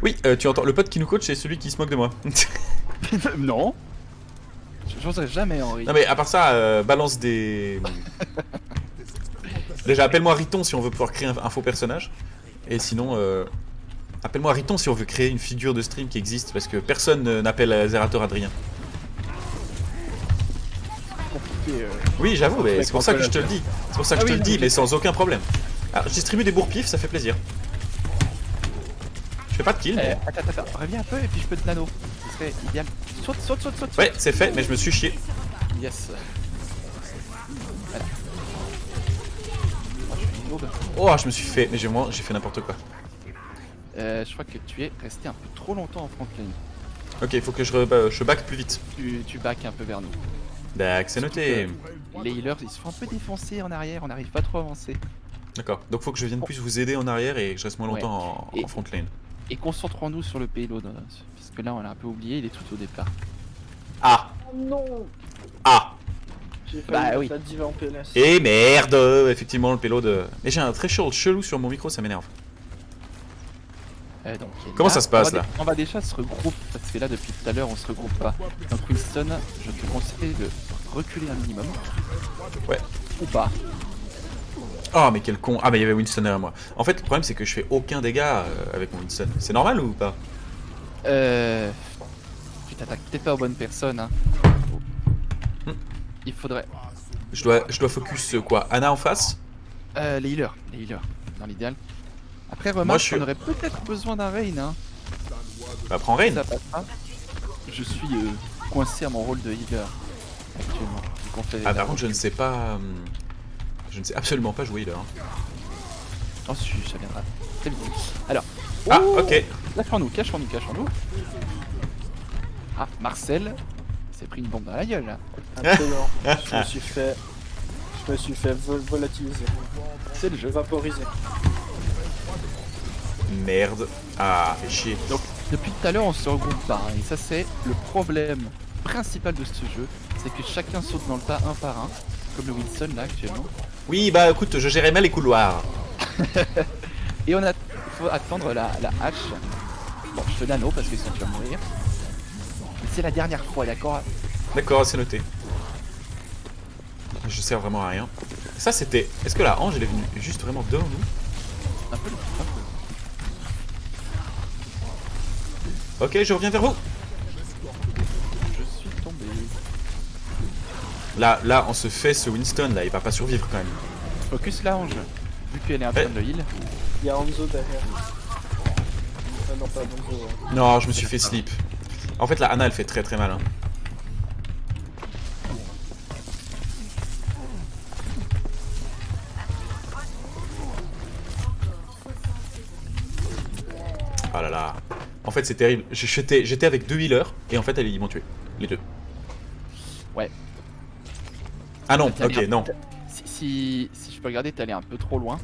Oui, tu entends, le pote qui nous coach, c'est celui qui se moque de moi. mourir. Non. J'oserais jamais, Henri. Non mais à part ça, balance des... Déjà, appelle-moi Riton si on veut pouvoir créer un faux personnage. Et sinon, appelle-moi Riton si on veut créer une figure de stream qui existe. Parce que personne n'appelle Zerator Adrien. Compliqué, Oui, j'avoue, mais c'est pour ça que je te le dis. C'est pour ça que Ah je te oui, le dis, non, mais sans aucun problème. Alors, je distribue des bourre-pifs, ça fait plaisir. Je fais pas de kill, mais... Attends, reviens un peu et puis je peux te nano. Ce serait idéal. Saute. Ouais, c'est fait, mais je me suis chié. Yes. Voilà. Oh, je suis une aube. Oh, je me suis fait... Mais j'ai fait n'importe quoi. Je crois que tu es resté un peu trop longtemps en front line. Ok, il faut que je back plus vite. Tu back un peu vers nous. D'accord, c'est noté. Les healers ils se font un peu défoncer en arrière, on n'arrive pas trop à avancer. D'accord, donc faut que je vienne plus vous aider en arrière et que je reste moins longtemps Ouais. en front lane. Et concentrons-nous sur le payload, puisque là on l'a un peu oublié, il est tout au départ. Ah! Oh non. Ah! J'ai failli Bah mettre oui. la Diva en PLS. Et merde! Effectivement, le payload... Mais j'ai un threshold chelou sur mon micro, ça m'énerve. Donc, Comment ça se passe, là? On va déjà se regrouper, parce que là depuis tout à l'heure on se regroupe pas. Donc Winston, je te conseille de reculer un minimum. Ouais. Ou pas. Oh, mais quel con! Ah, mais il y avait Winston derrière moi. En fait, le problème, c'est que je fais aucun dégât avec mon Winston. C'est normal ou pas? Tu t'attaques peut-être pas aux bonnes personnes, hein. Il faudrait... Je dois focus quoi? Anna en face? Les healers, dans l'idéal. Après, remarque, je suis- on aurait peut-être besoin d'un Rain, hein. Bah, prends Rain. Ça passe pas. Je suis coincé à mon rôle de healer, actuellement. Donc on fait Ah, la par contre, je ne recul. sais pas... Je ne sais absolument pas jouer healer. Oh, si, ça viendra très vite. Alors... Ah, oh, ok. Cachons-nous. Ah, Marcel s'est pris une bombe dans la gueule, là. Absolument. Je me suis fait volatiliser. C'est le jeu. Vaporiser. Merde. Ah, fait chier. Donc depuis tout à l'heure on se regroupe pas, hein, et ça c'est le problème principal de ce jeu, c'est que chacun saute dans le tas un par un, comme le Wilson là actuellement. Oui, bah écoute, je gérais mal les couloirs. Et faut attendre la hache. Bon, je te nano parce que sinon tu vas mourir. Mais c'est la dernière fois, d'accord? D'accord, c'est noté. Je sers vraiment à rien. Ça c'était... Est-ce que la Ange elle est venue juste vraiment devant nous? Un peu. Ok, je reviens vers vous. Je suis tombé. Là, on se fait ce Winston là, il va pas survivre quand même. Focus la Ange. Vu qu'elle est en train de heal. Il y a Hanzo derrière. Ah non, pas Hanzo. Non, je me suis fait slip. En fait, la Anna elle fait très très mal. Hein. Oh là là. En fait, c'est terrible. J'étais avec 2 healers et en fait, ils m'ont tué. Les 2. Ouais. Ah non, T'es allé ok, non. Si je peux regarder, t'es allé un peu trop loin.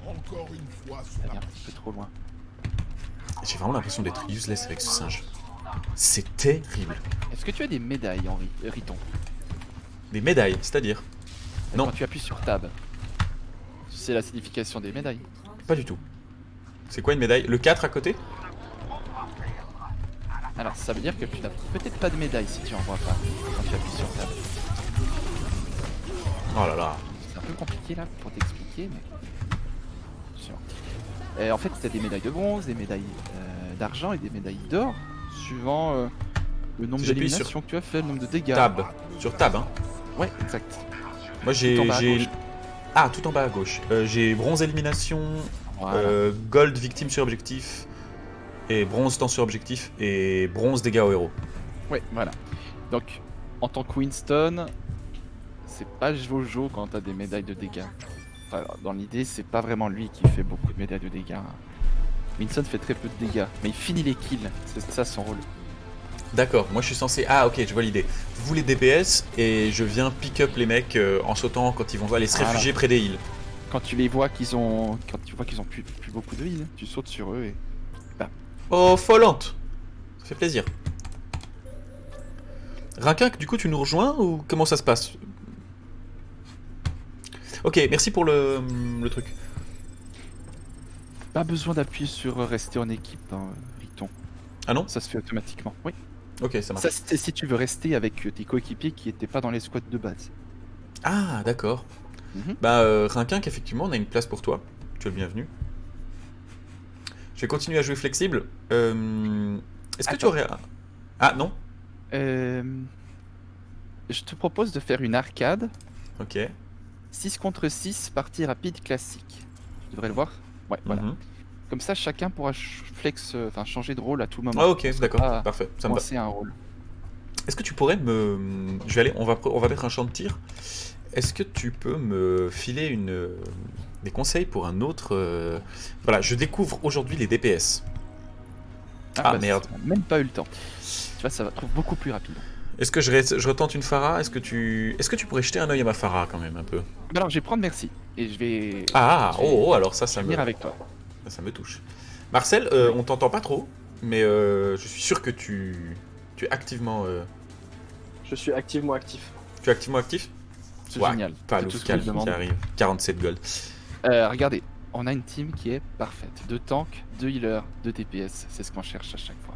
Encore une fois, T'es allé un peu trop loin. J'ai vraiment l'impression d'être useless avec ce singe. C'est terrible. Est-ce que tu as des médailles, Henri Riton? Des médailles, c'est-à-dire? Non. Quand tu appuies sur Tab, c'est la signification des médailles. Pas du tout. C'est quoi une médaille? Le 4 à côté? Alors ça veut dire que tu n'as peut-être pas de médaille si tu en vois pas quand tu appuies sur Tab. Oh là là. C'est un peu compliqué là pour t'expliquer, mais... Attention. En fait, tu as des médailles de bronze, des médailles d'argent et des médailles d'or, suivant le nombre Si j'appuie d'éliminations que tu as fait, le nombre de dégâts. Tab. Sur tab, hein. Ouais, exact. Moi Tout en bas à gauche. Ah, tout en bas à gauche. J'ai bronze élimination, Voilà. gold victime sur objectif, et bronze temps sur objectif, et bronze dégâts au héros. Ouais, voilà. Donc, en tant que Winston, c'est pas Jojo quand t'as des médailles de dégâts. Enfin, dans l'idée, c'est pas vraiment lui qui fait beaucoup de médailles de dégâts. Winston fait très peu de dégâts, mais il finit les kills, c'est ça son rôle. D'accord, moi je suis censé... Ah ok, je vois l'idée. Vous les DPS, et je viens pick up les mecs en sautant quand ils vont aller se Voilà. réfugier près des heals. Quand tu les vois qu'ils ont... Quand tu vois qu'ils ont plus beaucoup de heal, tu sautes sur eux et... Oh, Follante. Ça fait plaisir. Rinquin, du coup tu nous rejoins, ou comment ça se passe? Ok, merci pour le truc. Pas besoin d'appuyer sur rester en équipe, hein, Riton. Ah non? Ça se fait automatiquement. Oui. Ok, ça marche. Ça, c'est si tu veux rester avec tes coéquipiers qui étaient pas dans les squads de base. Ah, d'accord. Mhm. Bah, Rinquin, effectivement, on a une place pour toi. Tu es le bienvenu. Je vais continuer à jouer flexible. Est-ce que tu Attends. aurais... Ah, non? Je te propose de faire une arcade. Ok. 6 contre 6, partie rapide classique. Tu devrais le voir. Ouais, voilà. Mhm. Comme ça, chacun pourra changer de rôle à tout moment. Ah, ok, On sera d'accord. pas Parfait, ça me va. coincé à un rôle. Est-ce que tu pourrais me... Je vais aller... On va mettre un champ de tir. Est-ce que tu peux me filer des conseils pour un autre... Voilà, je découvre aujourd'hui les DPS. Ah, merde. On a même pas eu le temps. Tu vois, ça va être beaucoup plus rapide. Est-ce que je retente une Pharah? Est-ce que tu pourrais jeter un œil à ma Pharah quand même un peu? Alors, je vais prendre merci. Et je vais Ah, je vais oh, alors ça me... venir avec toi. Ça me touche. Marcel, on t'entend pas trop, mais je suis sûr que tu es activement... Je suis activement actif. Tu es activement actif? C'est Ouais, génial. Pas C'est tout ce que je qui demande. arrive. 47 gold. Regardez, on a une team qui est parfaite. 2 tanks, 2 healers, 2 DPS. C'est ce qu'on cherche à chaque fois.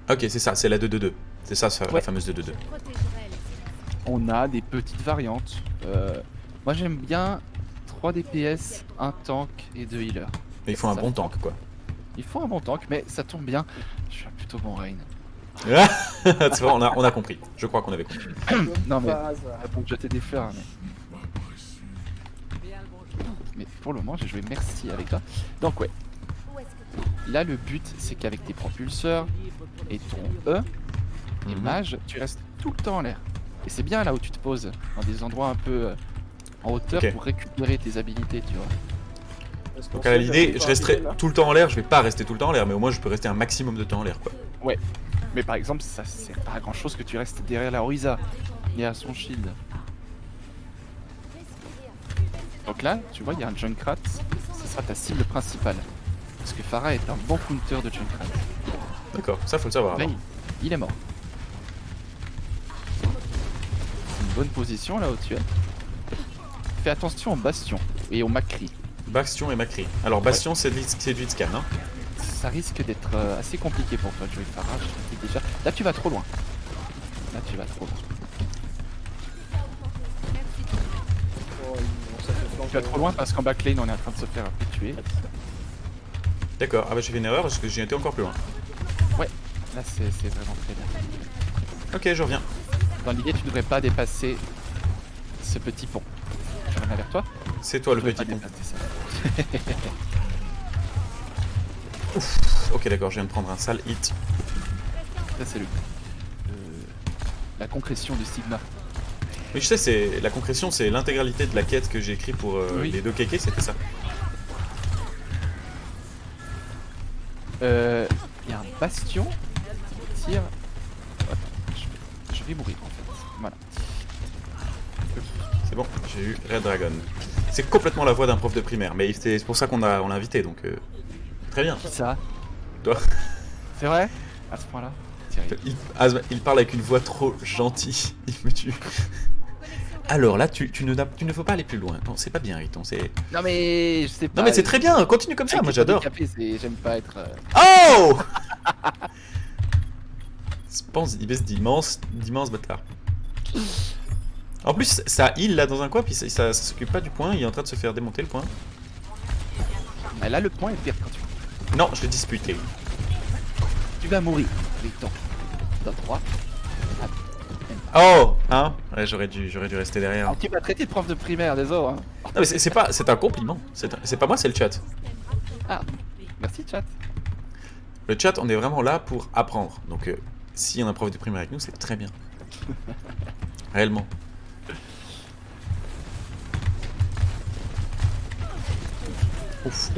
Ok, c'est ça, c'est la 2-2-2. C'est ça, la Ouais. fameuse 2-2-2. Protégerai les On a des petites variantes. Moi, j'aime bien 3 DPS, 1 tank et 2 healers. Mais il faut un Ça bon fait- tank, quoi. Il faut un bon tank, mais ça tombe bien. Je suis un plutôt bon Rain. C'est vrai, on a compris. Je crois qu'on avait compris. Non, mais Par hasard. pour jeter des fleurs. Mais pour le moment, j'ai joué merci avec toi. Donc, ouais. Où est-ce que tu Là, le but, c'est qu'avec tes propulseurs et ton E, et Mhm. mage, tu restes tout le temps en l'air. Et c'est bien là où tu te poses, dans des endroits un peu en hauteur Ok. pour récupérer tes habilités, tu vois. Est-ce qu'on Donc sait à que l'idée, t'as je pas resterai arrivé, là tout le temps en l'air. Je vais pas rester tout le temps en l'air, mais au moins je peux rester un maximum de temps en l'air, quoi. Mais par exemple, ça sert pas à grand chose que tu restes derrière la Oriza, derrière son shield. Donc là, tu vois, il y a un Junkrat, ce sera ta cible principale. Parce que Pharah est un bon counter de Junkrat. D'accord, ça faut le savoir. Là, alors. il est mort. C'est une bonne position là où tu es. Fais attention au bastion et au Macri. Bastion et Macri. Alors Bastion c'est du Hitscan, hein. Ça risque d'être assez compliqué pour toi de jouer Pharah, je te le dis déjà. Là tu vas trop loin. Là tu vas trop loin. Oh, non, ça fait Tu vas trop loin parce qu'en backlane on est en train de se faire un peu tuer. D'accord, ah bah j'ai fait une erreur parce que j'ai été encore plus loin. Là c'est vraiment très bien. Ok, je reviens. Dans l'idée tu devrais pas dépasser ce petit pont. Je reviens vers toi. C'est toi le Tu devrais petit pas pont. dépasser ça. Ok d'accord, je viens de prendre un sale hit. Ça c'est la concrétion du Sigma. Oui je sais, c'est la concrétion, c'est l'intégralité de la quête que j'ai écrit pour Oui. les deux kékés, c'était ça. Il y a un bastion qui tire. Attends, je vais mourir en fait. Voilà. C'est bon, j'ai eu Red Dragon. C'est complètement la voix d'un prof de primaire, mais c'est pour ça qu'on l'a invité, donc très bien. Qui ça? Toi. C'est vrai? À ce point-là? Terrible. Il parle avec une voix trop gentille, il me tue. Alors là, tu ne faut pas aller plus loin. Non, c'est pas bien, Riton. C'est... Non mais je sais pas. Non mais c'est très bien, continue comme ça, Avec moi les j'adore. handicapés, j'aime pas être. Oh Pense d'immense bâtard. En plus, ça heal là dans un coin, puis ça s'occupe pas du point, il est en train de se faire démonter le point. Mais là le point est pire quand tu. Non, je l'ai disputé. Tu vas mourir. Victor. Dans 3. Oh hein. Ouais, j'aurais dû rester derrière. Tu m'as traité de prof de primaire, désolé. Hein. Non mais c'est un compliment. C'est pas moi, c'est le chat. Ah, merci chat. Le chat, on est vraiment là pour apprendre. Donc si on a un prof de primaire avec nous, c'est très bien. Réellement. Ouf,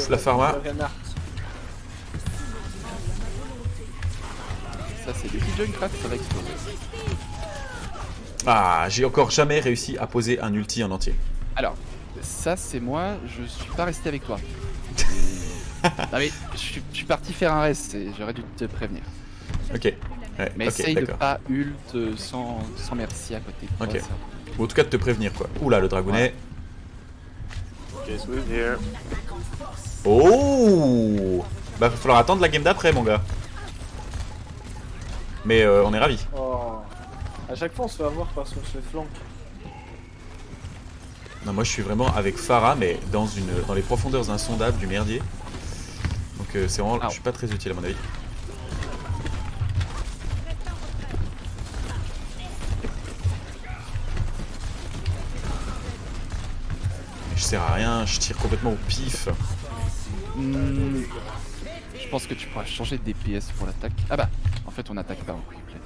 la pharma. Le Reinhardt. Ça c'est des petits Junkrat, ça va exploser. Ah, j'ai encore jamais réussi à poser un ulti en entier. Alors, ça c'est moi, je suis pas resté avec toi. Non mais je suis parti faire un rest, j'aurais dû te prévenir. Ok. Ouais, Mais ok, essaye de d'accord. pas ult sans merci à côté de toi. Ok. ça. Ou en tout cas de te prévenir quoi. Oula, le dragounet. Guess we're here. Oh bah, va falloir attendre la game d'après, mon gars. Mais on est ravis. Oh. À chaque fois on se fait avoir parce qu'on se fait flank. Non, moi je suis vraiment avec Pharah, mais dans les profondeurs insondables du merdier. Donc c'est vraiment, je suis pas très utile à mon avis. Je sers à rien, je tire complètement au pif. Je pense que tu pourras changer de DPS pour l'attaque. Ah bah, en fait on attaque pas en quick play.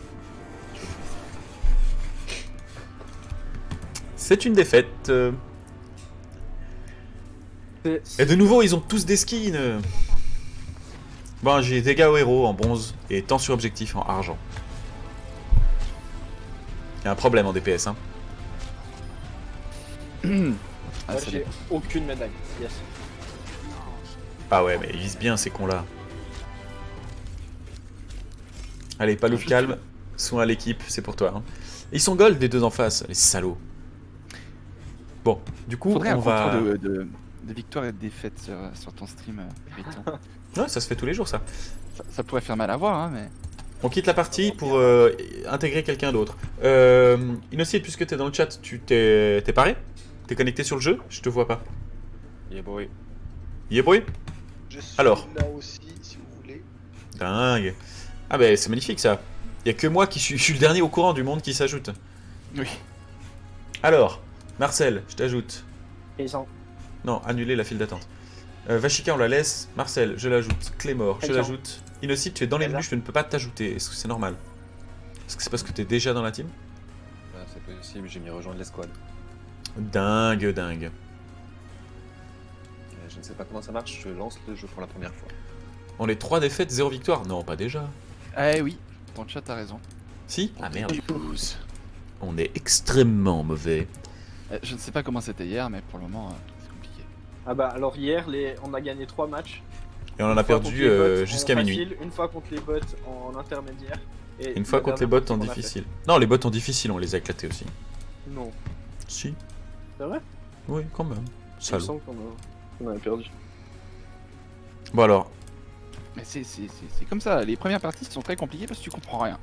C'est une défaite. Et de nouveau, ils ont tous des skins. Bon, j'ai dégâts au héros en bronze et temps sur objectif en argent. Il y a un problème en DPS, hein. Ah, Moi ça j'ai dépend. aucune médaille. Yes. Ah ouais, mais ils visent bien ces cons-là. Allez, pas loup calme, soin à l'équipe, c'est pour toi. Hein. Et ils sont gold les deux en face, les salauds. Bon, du coup, Faudrait on un va... contour de victoire et de défaite sur ton stream, Riton. Ouais, ça se fait tous les jours, ça. Ça pourrait faire mal à voir, hein, mais... On quitte la partie pour intégrer quelqu'un d'autre. Innocide, puisque t'es dans le chat, t'es paré? T'es connecté sur le jeu? Je te vois pas. Yeah boy. Yeah boy? Je suis Alors. là aussi, si vous voulez. Dingue. Ah bah c'est magnifique ça. Y a que moi qui suis, je suis le dernier au courant du monde qui s'ajoute. Oui. Alors, Marcel, je t'ajoute. Présent. Non, annuler la file d'attente. Vachika, on la laisse. Marcel, je l'ajoute. Clémor, je Présent. l'ajoute. Innocide, tu es dans les Présent. menus, je ne peux pas t'ajouter. Est-ce que c'est normal? Est-ce que c'est parce que t'es déjà dans la team? Ah, c'est possible, j'ai mis rejoindre l'escouade. Dingue. Je ne sais pas comment ça marche, je lance le jeu pour la première fois. On est 3 défaites, 0 victoire. Non, pas déjà. Eh oui, ton chat a raison. Si? Ah merde. 12. On est extrêmement mauvais. Je ne sais pas comment c'était hier, mais pour le moment, c'est compliqué. Ah bah alors hier, on a gagné 3 matchs. Et on en a Une fois perdu contre les bots jusqu'à en minuit. facile, une fois contre les bots en intermédiaire. Et Une fois la contre les dernière bots en partie qu'on a difficile. Non, les bots en difficile, on les a éclatés aussi. fait. Non, Si. c'est vrai. Oui, quand même. Il me Salaud. semble qu'on avait perdu. Bon alors, Mais c'est comme ça, les premières parties sont très compliquées parce que tu comprends rien.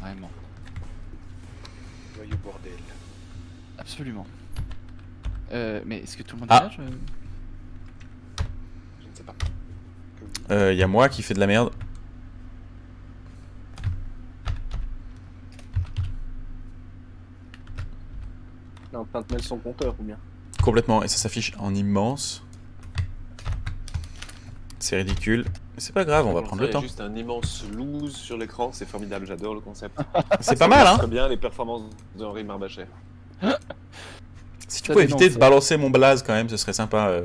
Vraiment, Joyeux bordel. absolument. Mais est-ce que tout le monde Ah. est là Je ne sais pas. Que oui. y a moi qui fais de la merde. Il est en train de mettre son compteur ou bien. Complètement, et ça s'affiche en immense. C'est ridicule. Mais c'est pas grave, on va Comme prendre ça, le il y a temps. juste un immense lose sur l'écran, c'est formidable, j'adore le concept. C'est pas mal, hein. Très bien les performances d'Henri Marbacher. Si tu Ça peux éviter dénonce. de balancer mon blaze quand même, ce serait sympa.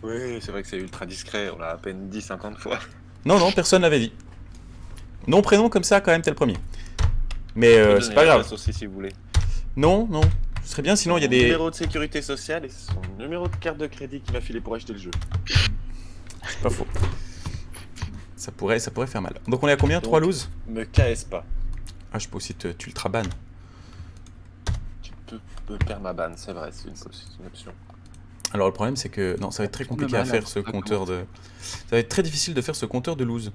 Oui, c'est vrai que c'est ultra discret, on l'a à peine dit 50 fois. Non, non, personne l'avait dit. Nom, prénom, comme ça, quand même, t'es le premier. Mais Je peux c'est donner pas grave. l'adresse aussi si vous voulez. Non, non. Ce serait bien, sinon il y a Son des... numéro de sécurité sociale et son numéro de carte de crédit qu'il m'a filé pour acheter le jeu. C'est pas faux. Ça pourrait faire mal. Donc on est à combien? 3 loses? Me KS pas. Ah, je peux aussi te ultra ban. Tu peux me permaban, c'est vrai, c'est une option. Alors le problème c'est que... Non, ça va être très compliqué à faire ce compteur de... Ça va être très difficile de faire ce compteur de lose.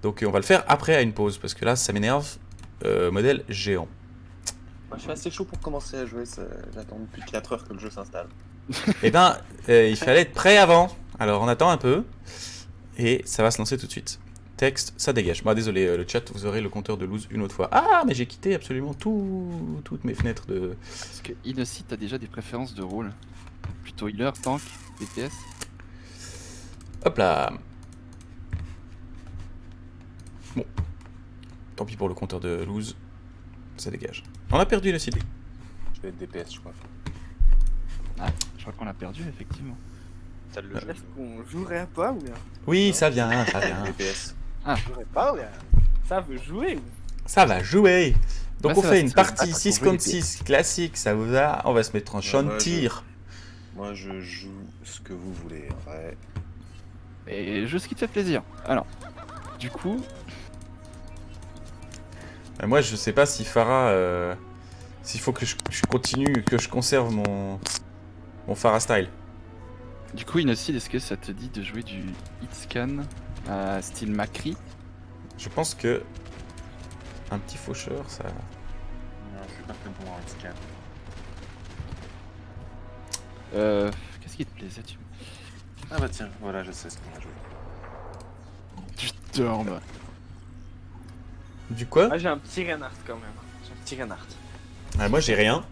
Donc on va le faire après à une pause, parce que là ça m'énerve. Modèle géant. Moi, je suis assez chaud pour commencer à jouer, j'attends depuis 4 heures que le jeu s'installe. Eh ben, il fallait être prêt avant. Alors on attend un peu. Et ça va se lancer tout de suite. Texte, ça dégage. Bon, désolé, le chat, vous aurez le compteur de lose une autre fois. Ah, mais j'ai quitté absolument toutes mes fenêtres de... Parce que Innocit a déjà des préférences de rôle. Plutôt healer, tank, DPS. Hop là. Bon. Tant pis pour le compteur de lose. Ça dégage. On a perdu le CD. Je vais être DPS, je crois. Je crois qu'on l'a perdu, effectivement. T'as le jeu. Est-ce qu'on jouerait pas ou bien? Oui, ça vient, ça vient. DPS. J'aurais pas, là. Ça veut jouer ou... Ça va jouer. Donc Là, on ça fait va une se partie battre 6 pour jouer contre 6 classique, ça vous va? On va se mettre en champ de moi, tir. Moi, je joue ce que vous voulez, en vrai. Et juste ce qui te fait plaisir. Alors, du coup, Moi je sais pas si Farah... S'il faut que je continue, que je conserve mon Farah style. Innocid, est-ce que ça te dit de jouer du hitscan style Macri? Je pense que... Un petit faucheur, ça... Non, je suis pas très bon en scan. Qu'est-ce qui te plaisait tu... Ah bah tiens, voilà, je sais ce qu'on a joué. Du Torm. Du quoi? Ah, j'ai un petit Reinhardt quand même. J'ai un petit Reinhardt. Ah, moi j'ai rien.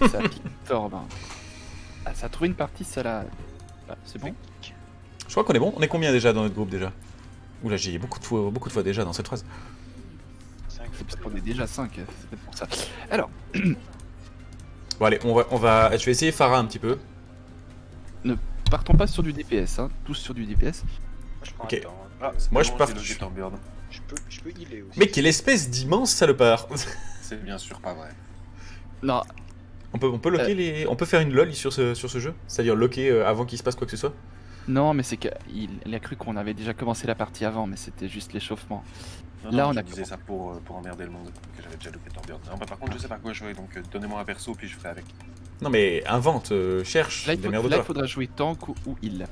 Ça pique Torm. Ah, ça a trouvé une partie, ça là. Ah, c'est bon? Je crois qu'on est bon. On est combien déjà dans notre groupe déjà? Oula, j'ai beaucoup de fois déjà dans cette phrase. C'est parce qu'on est déjà 5, c'est peut-être pour ça. Alors, Bon allez, on va... Je vais essayer Farah un petit peu. partons pas sur du DPS, hein. Tous sur du DPS. Moi, je prends Ok. un temps. Ah, Moi, je pars- J'ai en bird. Je peux healer aussi. Mais quelle espèce d'immense salopard. C'est bien sûr pas vrai. Non, On peut locker les... On peut faire une lol sur ce jeu? C'est-à-dire locker avant qu'il se passe quoi que ce soit? non, mais c'est qu'il a cru qu'on avait déjà commencé la partie avant, mais c'était juste l'échauffement. Non, Là, non, on je a disais ça pour emmerder le monde, que j'avais déjà loupé Torbjörn. Non, bah, par contre, je sais pas quoi jouer, donc donnez-moi un perso, puis je ferai avec. Non mais invente, cherche, Là, il démerde-toi. faudra jouer tank ou heal.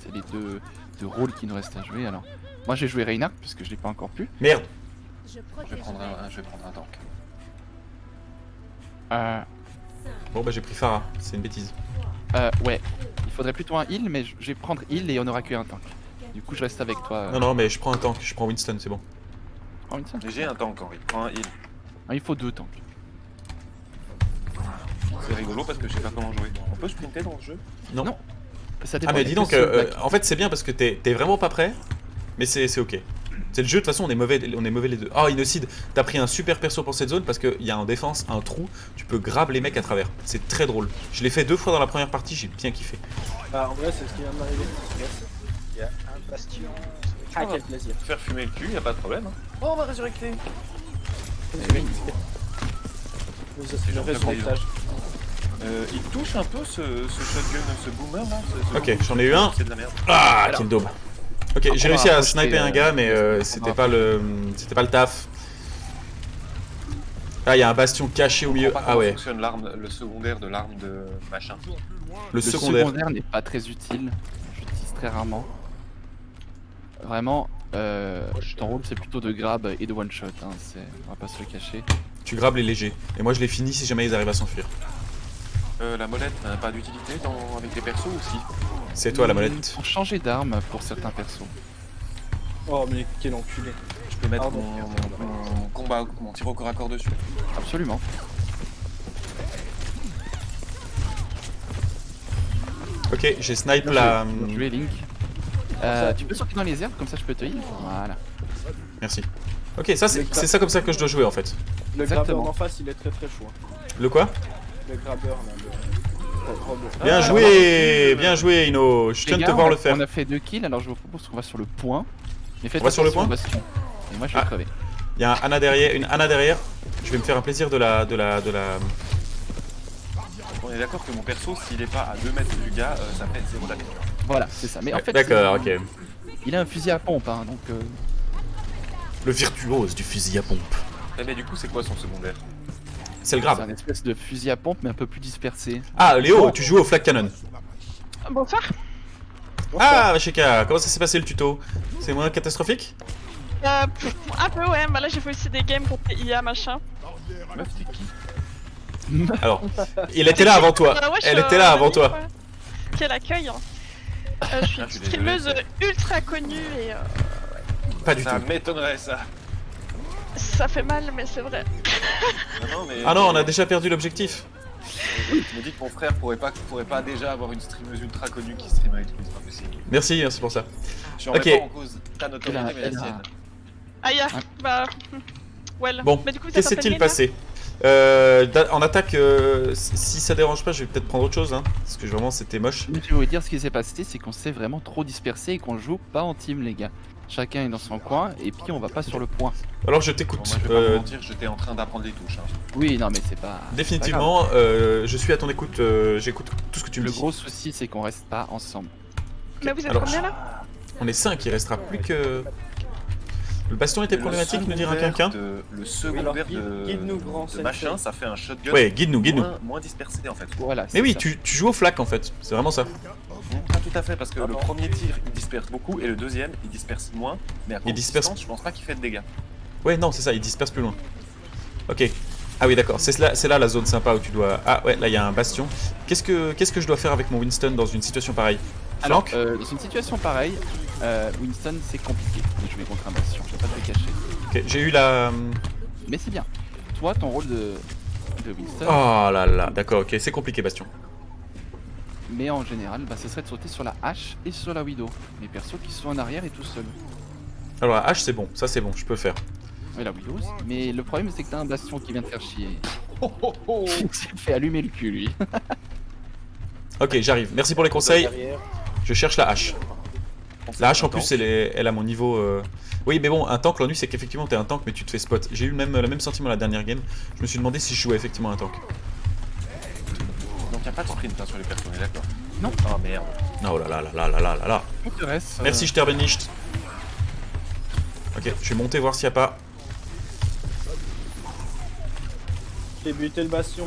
C'est les deux rôles qui nous restent à jouer. Alors, moi j'ai joué Reinhardt puisque je l'ai pas encore pu. Merde. Je Je vais protégerai prendre un tank. Bon bah j'ai pris Farah, c'est une bêtise. Ouais, il faudrait plutôt un heal, mais je vais prendre heal et on aura qu'un tank. Du coup, je reste avec toi. Non mais je prends un tank, je prends Winston, c'est bon. Oh, une seule. Mais j'ai un tank, Henri. Prends un heal. Ah, il faut 2 tanks. C'est rigolo parce que je sais pas comment jouer. On peut sprinter dans le jeu? Non. Ça dépend Ah mais des dis donc, persos, Black. en fait c'est bien parce que t'es vraiment pas prêt, mais c'est ok. C'est le jeu, de toute façon on est mauvais les deux. Oh Innocid, t'as pris un super perso pour cette zone parce qu'il y a en défense un trou, tu peux grab les mecs à travers. C'est très drôle. Je l'ai fait 2 fois dans la première partie, j'ai bien kiffé. Bah, en vrai, c'est ce qui vient de m'arriver. Il y a un bastion. Ah, quel plaisir. Faire fumer le cul, y a pas de problème. Hein. Oh, on va résurrecter. Je reste gentil, au stage. Il touche un peu ce shotgun, ce boomer là. Ok, j'en ai eu un. C'est de la merde. Ah, Alors. kill daube. Ok, j'ai réussi à sniper un gars, mais c'était pas le taf. Ah, il y a un bastion caché au milieu. Ah ouais, Fonctionne l'arme, le secondaire de l'arme de machin. le Le secondaire. secondaire n'est pas très utile. J'utilise très rarement. Vraiment, ton rôle c'est plutôt de grab et de one shot. Hein, on va pas se le cacher. Tu grabes les légers. Et moi je les finis si jamais ils arrivent à s'enfuir. La molette n'a pas d'utilité avec les persos aussi. C'est toi la molette. Pour changer d'arme pour certains persos. Oh, mais quel enculé. Je peux mettre Pardon. mon combat, mon tir au corps à corps dessus. Absolument. Ok, j'ai snipe la. Bien joué, Link. Tu peux sauter dans les airs, comme ça je peux te heal. Voilà. Merci. Ok, ça c'est ça comme ça que je dois jouer en fait. Le Exactement. grabbeur en face, il est très très chaud. Hein. Le quoi? Le grabbeur, là, le robe. Bien joué Ino. Je Les tiens de gars, te voir on a- le faire. On a fait 2 kills, alors je vous propose qu'on va sur le point. Mais faites On va sur le attention point au bastion. Et moi je vais Ah. crever. Il y a un Anna derrière, une Anna derrière. Je vais me faire un plaisir de la. On est d'accord que mon perso, s'il est pas à 2 mètres du gars, ça fait 0 damage. Voilà, c'est ça. Mais en fait, D'accord, ok. il a un fusil à pompe, hein, donc Le virtuose du fusil à pompe. Eh mais du coup, c'est quoi son secondaire? C'est le c'est grave. un espèce de fusil à pompe, mais un peu plus dispersé. Ah Léo, tu joues au flag cannon. Bonsoir. Ah Vacheka, comment ça s'est passé le tuto? C'est moins catastrophique? Un peu, ouais. Bah là, j'ai fait aussi des games contre les IA, machin. Meuf, t'es qui? Alors, il était là avant toi. Ouais, je Elle suis était là un avant ami, toi. ouais. Quel accueil. Hein. Je suis Ah, une je suis streameuse désolé, ultra connue et Pas du Ça tout. m'étonnerait ça. ça fait mal, mais c'est vrai. Non, mais... Ah non, on a déjà perdu l'objectif. Je me dis que mon frère pourrait pas déjà avoir une streameuse ultra connue qui stream avec lui, c'est pas possible. Merci pour ça. Je remets Ok. pas en cause ta notoriété, mais la Elle a- tienne. Aïe, bah. Well. Bon, Mais du coup, vous êtes qu'est-ce en s'est-il pleine game, passé En attaque, si ça dérange pas, je vais peut-être prendre autre chose, hein, parce que vraiment c'était moche. Mais je vais vous dire ce qui s'est passé, c'est qu'on s'est vraiment trop dispersé et qu'on joue pas en team, les gars. Chacun est dans son coin et puis on va pas sur le point. Alors je Bon, t'écoute. moi, je vais pas vous mentir, j'étais en train d'apprendre les touches. Hein. Oui, non, mais c'est pas. Définitivement, je suis à ton écoute, j'écoute tout ce que tu me Le dis. gros souci, c'est qu'on reste pas ensemble. Mais vous êtes Alors, combien là? On est 5, il restera plus que... Le baston était Le problématique, nous dira secondaire quelqu'un? Le secondaire Alors, guide-nous, grand de sensei. machin, ça fait un shotgun Ouais, guide-nous. moins dispersé en fait. Voilà. Mais c'est oui, ça. tu joues au flac en fait, c'est vraiment ça. Pas tout à fait, parce que le premier tir il disperse beaucoup et le deuxième il disperse moins, mais à courte disperse- distance, je pense pas qu'il fait de dégâts. Ouais, non, c'est ça, il disperse plus loin. Ok. Ah oui, d'accord, c'est là la zone sympa où tu dois... Ah ouais, là il y a un bastion. Qu'est-ce que je dois faire avec mon Winston dans une situation pareille? Alors, Flank dans une situation pareille, Winston, c'est compliqué de jouer contre un bastion, je vais pas te le cacher. Ok, j'ai eu la... Mais c'est bien. Toi, ton rôle de Winston, Oh là là, d'accord, ok, c'est compliqué bastion. mais en général, bah, ce serait de sauter sur la hache et sur la Widow. Les persos qui sont en arrière et tout seuls. Alors la hache c'est bon, ça c'est bon, je peux faire. Ouais, la Widow, mais le problème, c'est que t'as un bastion qui vient de faire chier. Il s'est fait allumer le cul, lui. Ok, j'arrive, merci pour les conseils, Derrière. je cherche la hache. La hache en plus elle a mon niveau... Oui mais bon, un tank, l'ennui c'est qu'effectivement t'es un tank mais tu te fais spot. J'ai eu le même sentiment la dernière game, je me suis demandé si je jouais effectivement un tank. Donc y a pas de sprint hein, sur les persos, on est d'accord? Non. Ah merde. Oh là là là là là là là là. Tout le reste, Merci Sterbenlicht. Ok, je vais monter voir s'il y a pas... J'ai buté le bastion.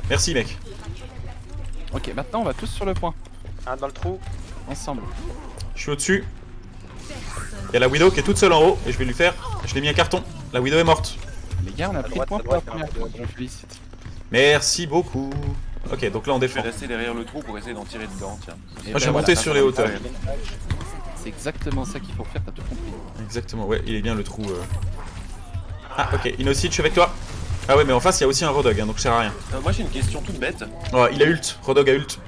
Merci mec. Ok, maintenant, on va tous sur le point. Un dans le trou. Ensemble. Je suis au-dessus. Il y a la Widow qui est toute seule en haut et je vais lui faire... Je l'ai mis un carton. La Widow est morte. Les gars, on a pris le droite, point à pour la droite, première à fois. droite. Je vous félicite. Merci beaucoup. Ok, donc là on Je vais défend. rester derrière le trou pour essayer d'en tirer dedans, tiens. Et Moi, je ben vais monter voilà, sur les hauteurs. c'est exactement ça qu'il faut faire, t'as tout compris. Exactement, ouais, il est bien le trou. Ah ok, Innocid, je suis avec toi. Ah ouais, mais en face il y a aussi un Rodog, hein, donc ça sert à rien. Moi j'ai une question toute bête. Oh, il a ult, Rodog a ult.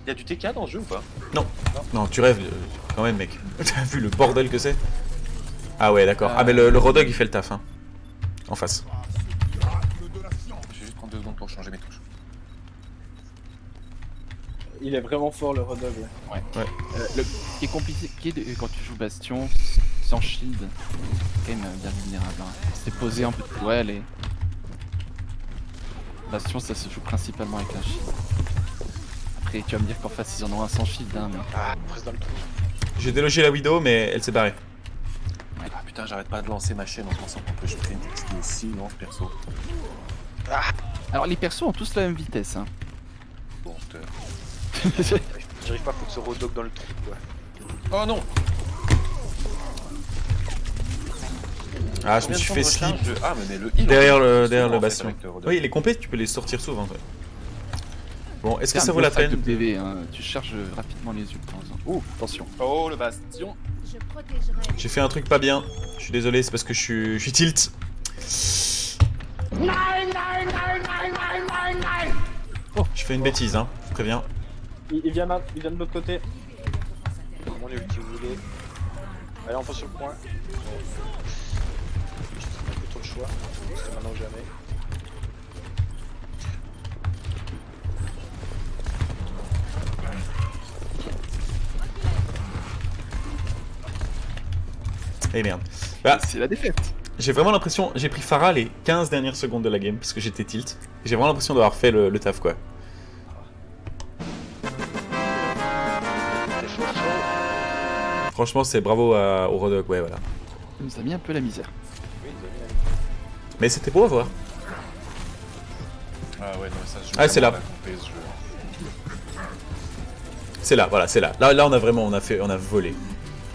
Y a du TK dans le jeu ou pas? Non, tu rêves quand même, mec. T'as vu le bordel que c'est? Ah ouais, d'accord. Ah mais le Rodog il fait le taf, hein. En face. Je vais juste prendre 2 secondes pour changer mes touches. Il est vraiment fort le Rodog. Ouais. Le qui est compliqué quand tu joues Bastion sans shield, c'est quand même bien vulnérable. Hein. C'est posé un peu de toile et. Bastion, ça se joue principalement avec un shield. Après, tu vas me dire qu'en face, ils en ont un sans shield, hein, mais... Ah, presse dans le trou. J'ai délogé la Widow, mais elle s'est barrée. Ah putain, j'arrête pas de lancer ma chaîne en pensant que je fais une texte qui est si lent ce perso. Alors, les persos ont tous la même vitesse, hein. Bon, J'arrive pas à foutre ce rodog dans le trou quoi. Oh non. Ah, je me suis fait slip Ah, mais le heal, derrière en fait, le souvent, en fait, bastion. avec le Rodog. Oui, les compés, tu peux les sortir souvent. Ouais. Bon, est-ce que C'est ça un vaut la gros sac peine de PV, hein. Tu charges rapidement les ults en faisant... Oh, attention. Oh, le bastion. Je protégerai. J'ai fait un truc pas bien. Je suis désolé, c'est parce que je suis tilt. Oh, je fais une bêtise, hein. Je préviens. Il vient de l'autre côté. Comment les ulti vous voulez. Allez, on passe sur le point. On a plutôt le choix. C'est maintenant ou jamais. Eh merde. Bah, C'est la défaite. j'ai vraiment l'impression, j'ai pris Pharah les 15 dernières secondes de la game parce que j'étais tilt. J'ai vraiment l'impression d'avoir fait le taf quoi. C'est chaud, chaud. Franchement, c'est bravo au Rodog, ouais, voilà. Il nous a mis un peu la misère. Oui, ils ont mis Mais c'était beau à voir. Ah ouais, non, mais ça se joue Ah, c'est vraiment là. à la compé, ce jeu. C'est là, voilà, c'est là. Là, on a volé.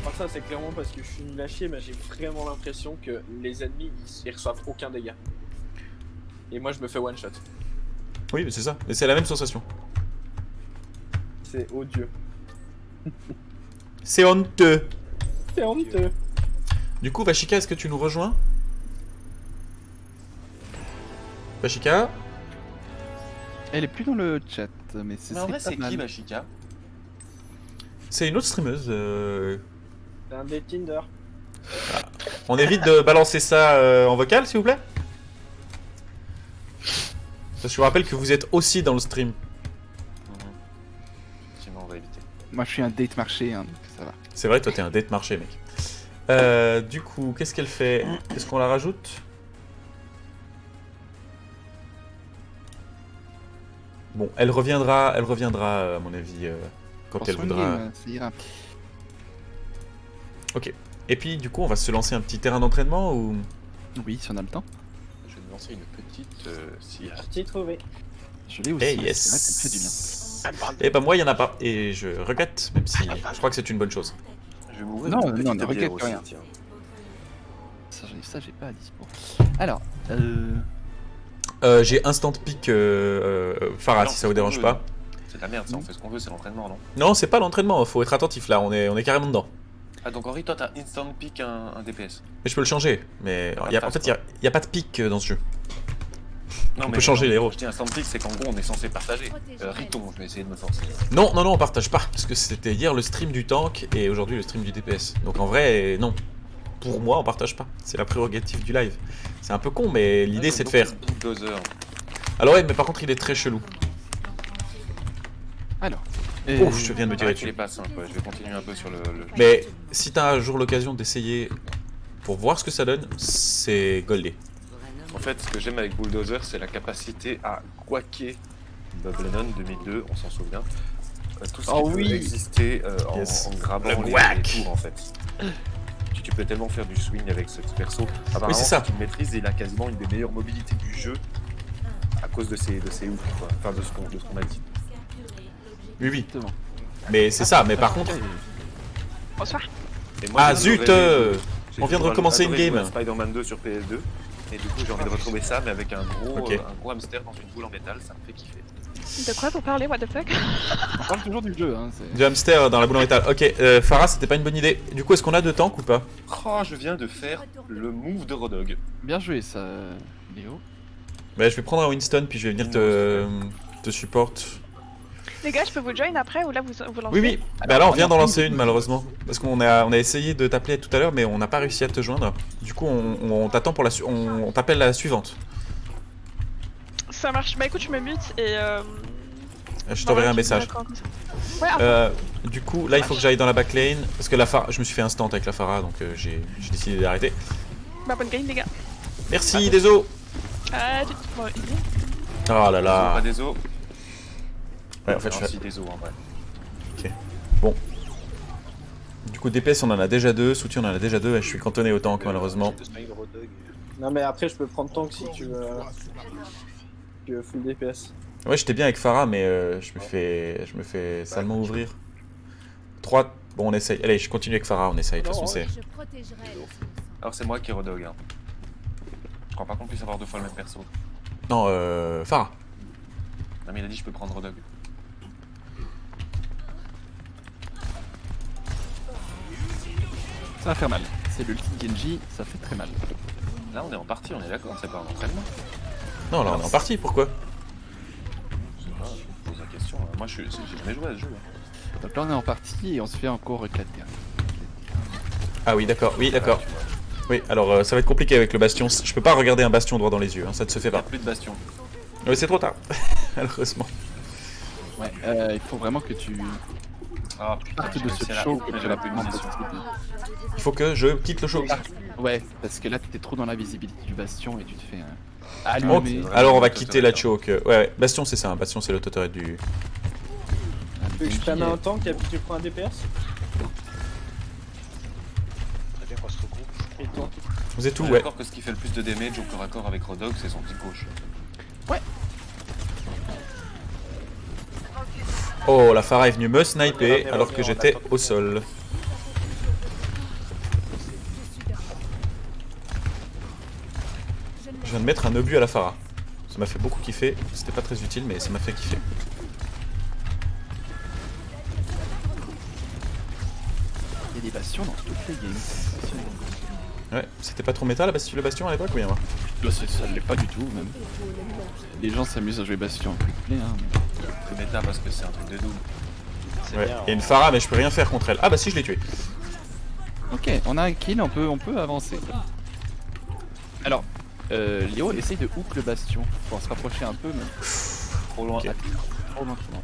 Alors ça c'est clairement parce que je suis nul à chier, mais j'ai vraiment l'impression que les ennemis ils reçoivent aucun dégât. Et moi je me fais one shot. Oui, mais c'est ça. Mais c'est la même sensation. C'est odieux. C'est honteux. C'est honteux. Du coup, Vashika, est-ce que tu nous rejoins? Vashika? Elle est plus dans le chat, mais c'est Mais en vrai, pas c'est mal. qui, Vashika? C'est une autre streameuse. C'est un des Tinder. On évite de balancer ça en vocal, s'il vous plaît? Parce que je vous rappelle que vous êtes aussi dans le stream. Sinon, on va éviter. Moi, je suis un date marché, hein, donc ça va. C'est vrai, toi, t'es un date marché, mec. Du coup, qu'est-ce qu'elle fait? Est-ce qu'on la rajoute? Bon, elle reviendra, à mon avis, quand elle Pour son voudra. game, ça ira. Ok. Et puis, du coup, on va se lancer un petit terrain d'entraînement ou... Oui, si on a le temps. Je vais me lancer une petite scie. Parti trouvé. Je l'ai aussi. Eh C'est vrai yes. que ça me fait du bien. Eh ben moi, il y en a pas. Et je regrette, même si je crois que c'est une bonne chose. Je vais m'ouvrir Non, une non, petite ne regrette bière aussi, rien. tiens. Ça, j'ai pas à dispo. Alors, J'ai instant pick Pharah, Non, si ça vous c'est ce qu'on dérange veut, pas. non. C'est de la merde, ça, on fait ce qu'on veut, c'est l'entraînement, non? Non, c'est pas l'entraînement, faut être attentif là, on est carrément dedans. Ah, donc Henri, toi, t'as instant pick un DPS. Mais je peux le changer, mais Ah, en fait, il y a pas de pick dans ce jeu. Non, On peut changer les héros. Je dis instant pick, c'est qu'en gros, on est censé partager. Riton, je vais essayer de me forcer. Non, on partage pas, parce que c'était hier le stream du tank et aujourd'hui le stream du DPS. Donc en vrai, non. Pour moi, on partage pas. C'est la prérogative du live. C'est un peu con, mais l'idée c'est de faire. Bulldozer. Alors ouais, mais par contre, il est très chelou. alors. Oh, je viens de me tirer Tu les dessus. passes, hein, quoi. Je vais continuer un peu sur le... Mais si t'as un jour l'occasion d'essayer pour voir ce que ça donne, c'est goldé. En fait, ce que j'aime avec Bulldozer, c'est la capacité à quacker Bob Lennon 2002, on s'en souvient. Tout ce qui Oh peut oui. exister Yes. en grabant Le les guac. tours, en fait. Tu peux tellement faire du swing avec ce perso. Apparemment, c'est ça. si tu le maîtrises, il a quasiment une des meilleures mobilités du jeu à cause de ses hooks, quoi. Enfin, de ce qu'on m'a dit. Oui, oui. Exactement. Mais c'est ça, mais par contre. Bonsoir. Et moi, Ah j'ai zut adoré- j'ai on vient de toujours recommencer une adoré jouer game. à Spider-Man 2 sur PS2. Et du coup, j'ai envie de retrouver ça, mais avec un Ok. gros hamster dans une boule en métal, ça me fait kiffer. De quoi vous parlez, what the fuck? On parle toujours du jeu, hein. Du hamster dans la boule en métal. Ok, Pharah, c'était pas une bonne idée. Du coup, est-ce qu'on a de tank ou pas? Oh, je viens de faire le move de Rodog. Bien joué, ça, Léo. Bah, je vais prendre un Winston puis je vais venir te support. Les gars, je peux vous join après ou là vous lancez? Oui, oui. Bah là, on vient d'en lancer une malheureusement. Parce qu'on a essayé de t'appeler tout à l'heure, mais on n'a pas réussi à te joindre. Du coup, on t'attend pour on t'appelle la suivante. Ça marche. Bah écoute, je me mute et Je t'enverrai un message. Ouais, ah, Du coup, là, il faut que j'aille dans la backlane. Parce que je me suis fait instant avec la Pharah, donc j'ai décidé d'arrêter. bah bonne game les gars. Merci, désolé. Bon, easy. Oh là là. Pas des os. Ouais, en fait, je fais... Si, des os en vrai. Ok. Bon. Du coup, DPS, on en a déjà 2. Soutien, on en a déjà 2. Et je suis cantonné au tank, malheureusement. Non, mais après, je peux prendre tank si tu veux. Tu veux full DPS. Ouais, j'étais bien avec Pharah, mais je me fais salement ouvrir. 3. Bon, on essaye. Allez, je continue avec Pharah, on essaye. De toute façon, c'est... Je protégerai les innocents. Alors c'est moi qui redog. Hein. Je crois pas qu'on puisse avoir 2 fois le même perso. Non, Pharah. Non mais il a dit je peux prendre redog. Ça va faire mal. C'est l'ulti de Genji, ça fait très mal. Là on est en partie, on est d'accord, c'est pas un entraînement. Non, là, on est en partie, pourquoi? Je sais pas, je pose la question. Moi j'ai jamais joué à ce jeu. Hein. Donc là on est en partie et on se fait encore éclater. Ah oui, d'accord, oui, d'accord. Oui, alors ça va être compliqué avec le bastion. Je peux pas regarder un bastion droit dans les yeux, hein, ça ne se fait Il y a pas. plus de bastion. Oui, c'est trop tard, malheureusement. Ouais, il faut vraiment que tu Ah putain, partes de ce show que tu la as plus possible. Il faut que je quitte le show. Ouais, parce que là t'es trop dans la visibilité du bastion et tu te fais Ok, allumer. alors on va quitter la choke. Ouais, bastion c'est ça, bastion c'est l'auto-turret du... Tu veux que je prenne un tank et puis tu prends un DPS? Très bien qu'on se regroupe. Et toi? Vous êtes où? On est Ouais. d'accord que ce qui fait le plus de damage au corps à corps avec Rodog, c'est son petit gauche. Oh, la Pharah est venue me sniper alors que j'étais au sol. Je viens de mettre un obus à la Pharah. Ça m'a fait beaucoup kiffer. C'était pas très utile, mais ça m'a fait kiffer. Il y a des bastions dans toutes les games. Ouais, c'était pas trop méta le bastion à l'époque ou bien moi? Là ça l'est pas du tout même. Les gens s'amusent à jouer bastion en quick play hein. C'est méta parce que c'est un truc de double. C'est Ouais, bien. il y a une Pharah mais je peux rien faire contre elle. Ah bah si, je l'ai tué. Ok, on a un kill, on peut avancer. Alors, Léo essaye de hook le bastion pour se rapprocher un peu, mais trop loin. Ok. Trop loin, trop loin.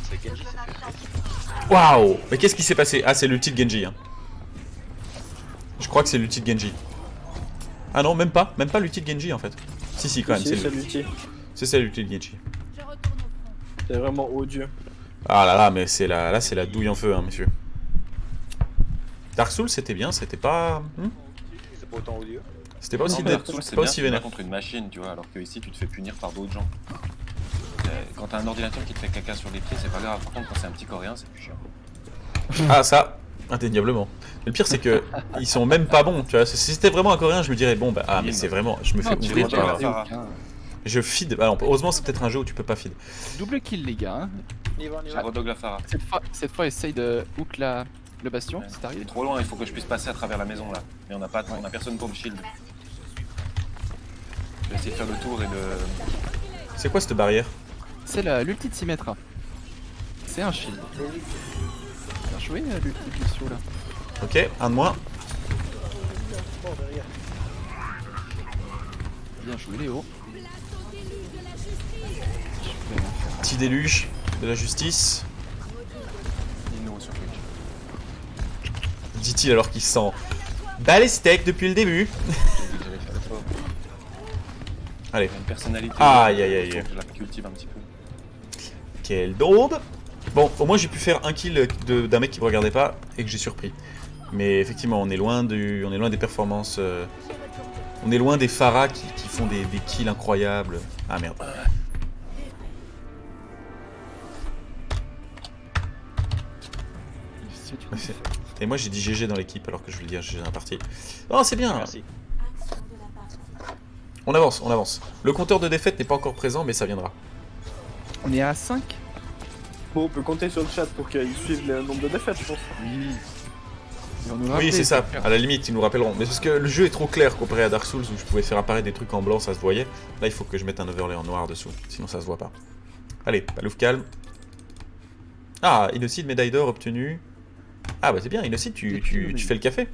C'est Genji, ça fait. Waouh! Mais qu'est-ce qui s'est passé? Ah, c'est l'ulti de Genji. Hein. Je crois que c'est l'ulti de Genji. Ah non, même pas l'ulti de Genji en fait. Si, quand même, Si, c'est c'est l'ulti. ça l'ulti de Genji. Je retourne au front. C'est vraiment odieux. Ah là là, mais c'est là c'est la douille en feu, hein, messieurs. Dark Souls c'était bien, c'était pas... C'est pas autant odieux. C'était pas Non, aussi, mais Dark Souls, c'est pas bien, aussi tu te bats vénère. contre une machine, tu vois, alors que ici tu te fais punir par d'autres gens. Quand t'as un ordinateur qui te fait caca sur les pieds, c'est pas grave. Par contre, quand c'est un petit coréen, c'est plus chiant. Ah ça, indéniablement. Mais le pire c'est que ils sont même pas bons, tu vois. Si c'était vraiment un coréen, je me dirais bon bah ah mais c'est vraiment, je me fais Non, tu ouvrir vois, par... tu vois, hook, hein. Je feed. Ah non, heureusement c'est peut-être un jeu où tu peux pas feed. Double kill les gars. Hein. On y va, on y J'ai va. Rodog la Pharah. Cette fois essaye de hook le bastion, si Il t'arrives. est trop loin, il faut que je puisse passer à travers la maison là. Mais on a personne pour me shield. Je vais essayer de faire le tour et de... C'est quoi cette barrière? C'est l'ulti de Symmetra. C'est un shield. Bien joué l'ulti de Lucio là. Ok, un de moins. Bon, derrière. Bien joué Léo. Petit déluge de la justice. Dino sur Twitch. Dit-il alors qu'il sent bas les steaks depuis le début. J'ai dit que j'allais faire l'effort. Allez. Il a une personnalité. Aïe, aïe, aïe. Je la cultive un petit peu. Quelle daube. Bon, au moins j'ai pu faire un kill d'un mec qui me regardait pas et que j'ai surpris. Mais effectivement, on est loin des performances. On est loin des Pharah qui font des kills incroyables. Ah merde. Et moi j'ai dit GG dans l'équipe alors que je voulais dire GG dans la partie. Oh c'est bien. Merci. On avance, on avance. Le compteur de défaite n'est pas encore présent mais ça viendra. On est à 5. Bon, on peut compter sur le chat pour qu'ils suivent le nombre de défaites, je pense. Oui. Et on nous Oui rappelle, c'est ça, faire. à la limite ils nous rappelleront. Mais parce que le jeu est trop clair comparé à Dark Souls où je pouvais faire apparaître des trucs en blanc, ça se voyait. Là il faut que je mette un overlay en noir dessous, sinon ça se voit pas. Allez, palouf calme. Ah, Innocide, médaille d'or obtenue. Ah bah c'est bien, Innocide, tu fais le café.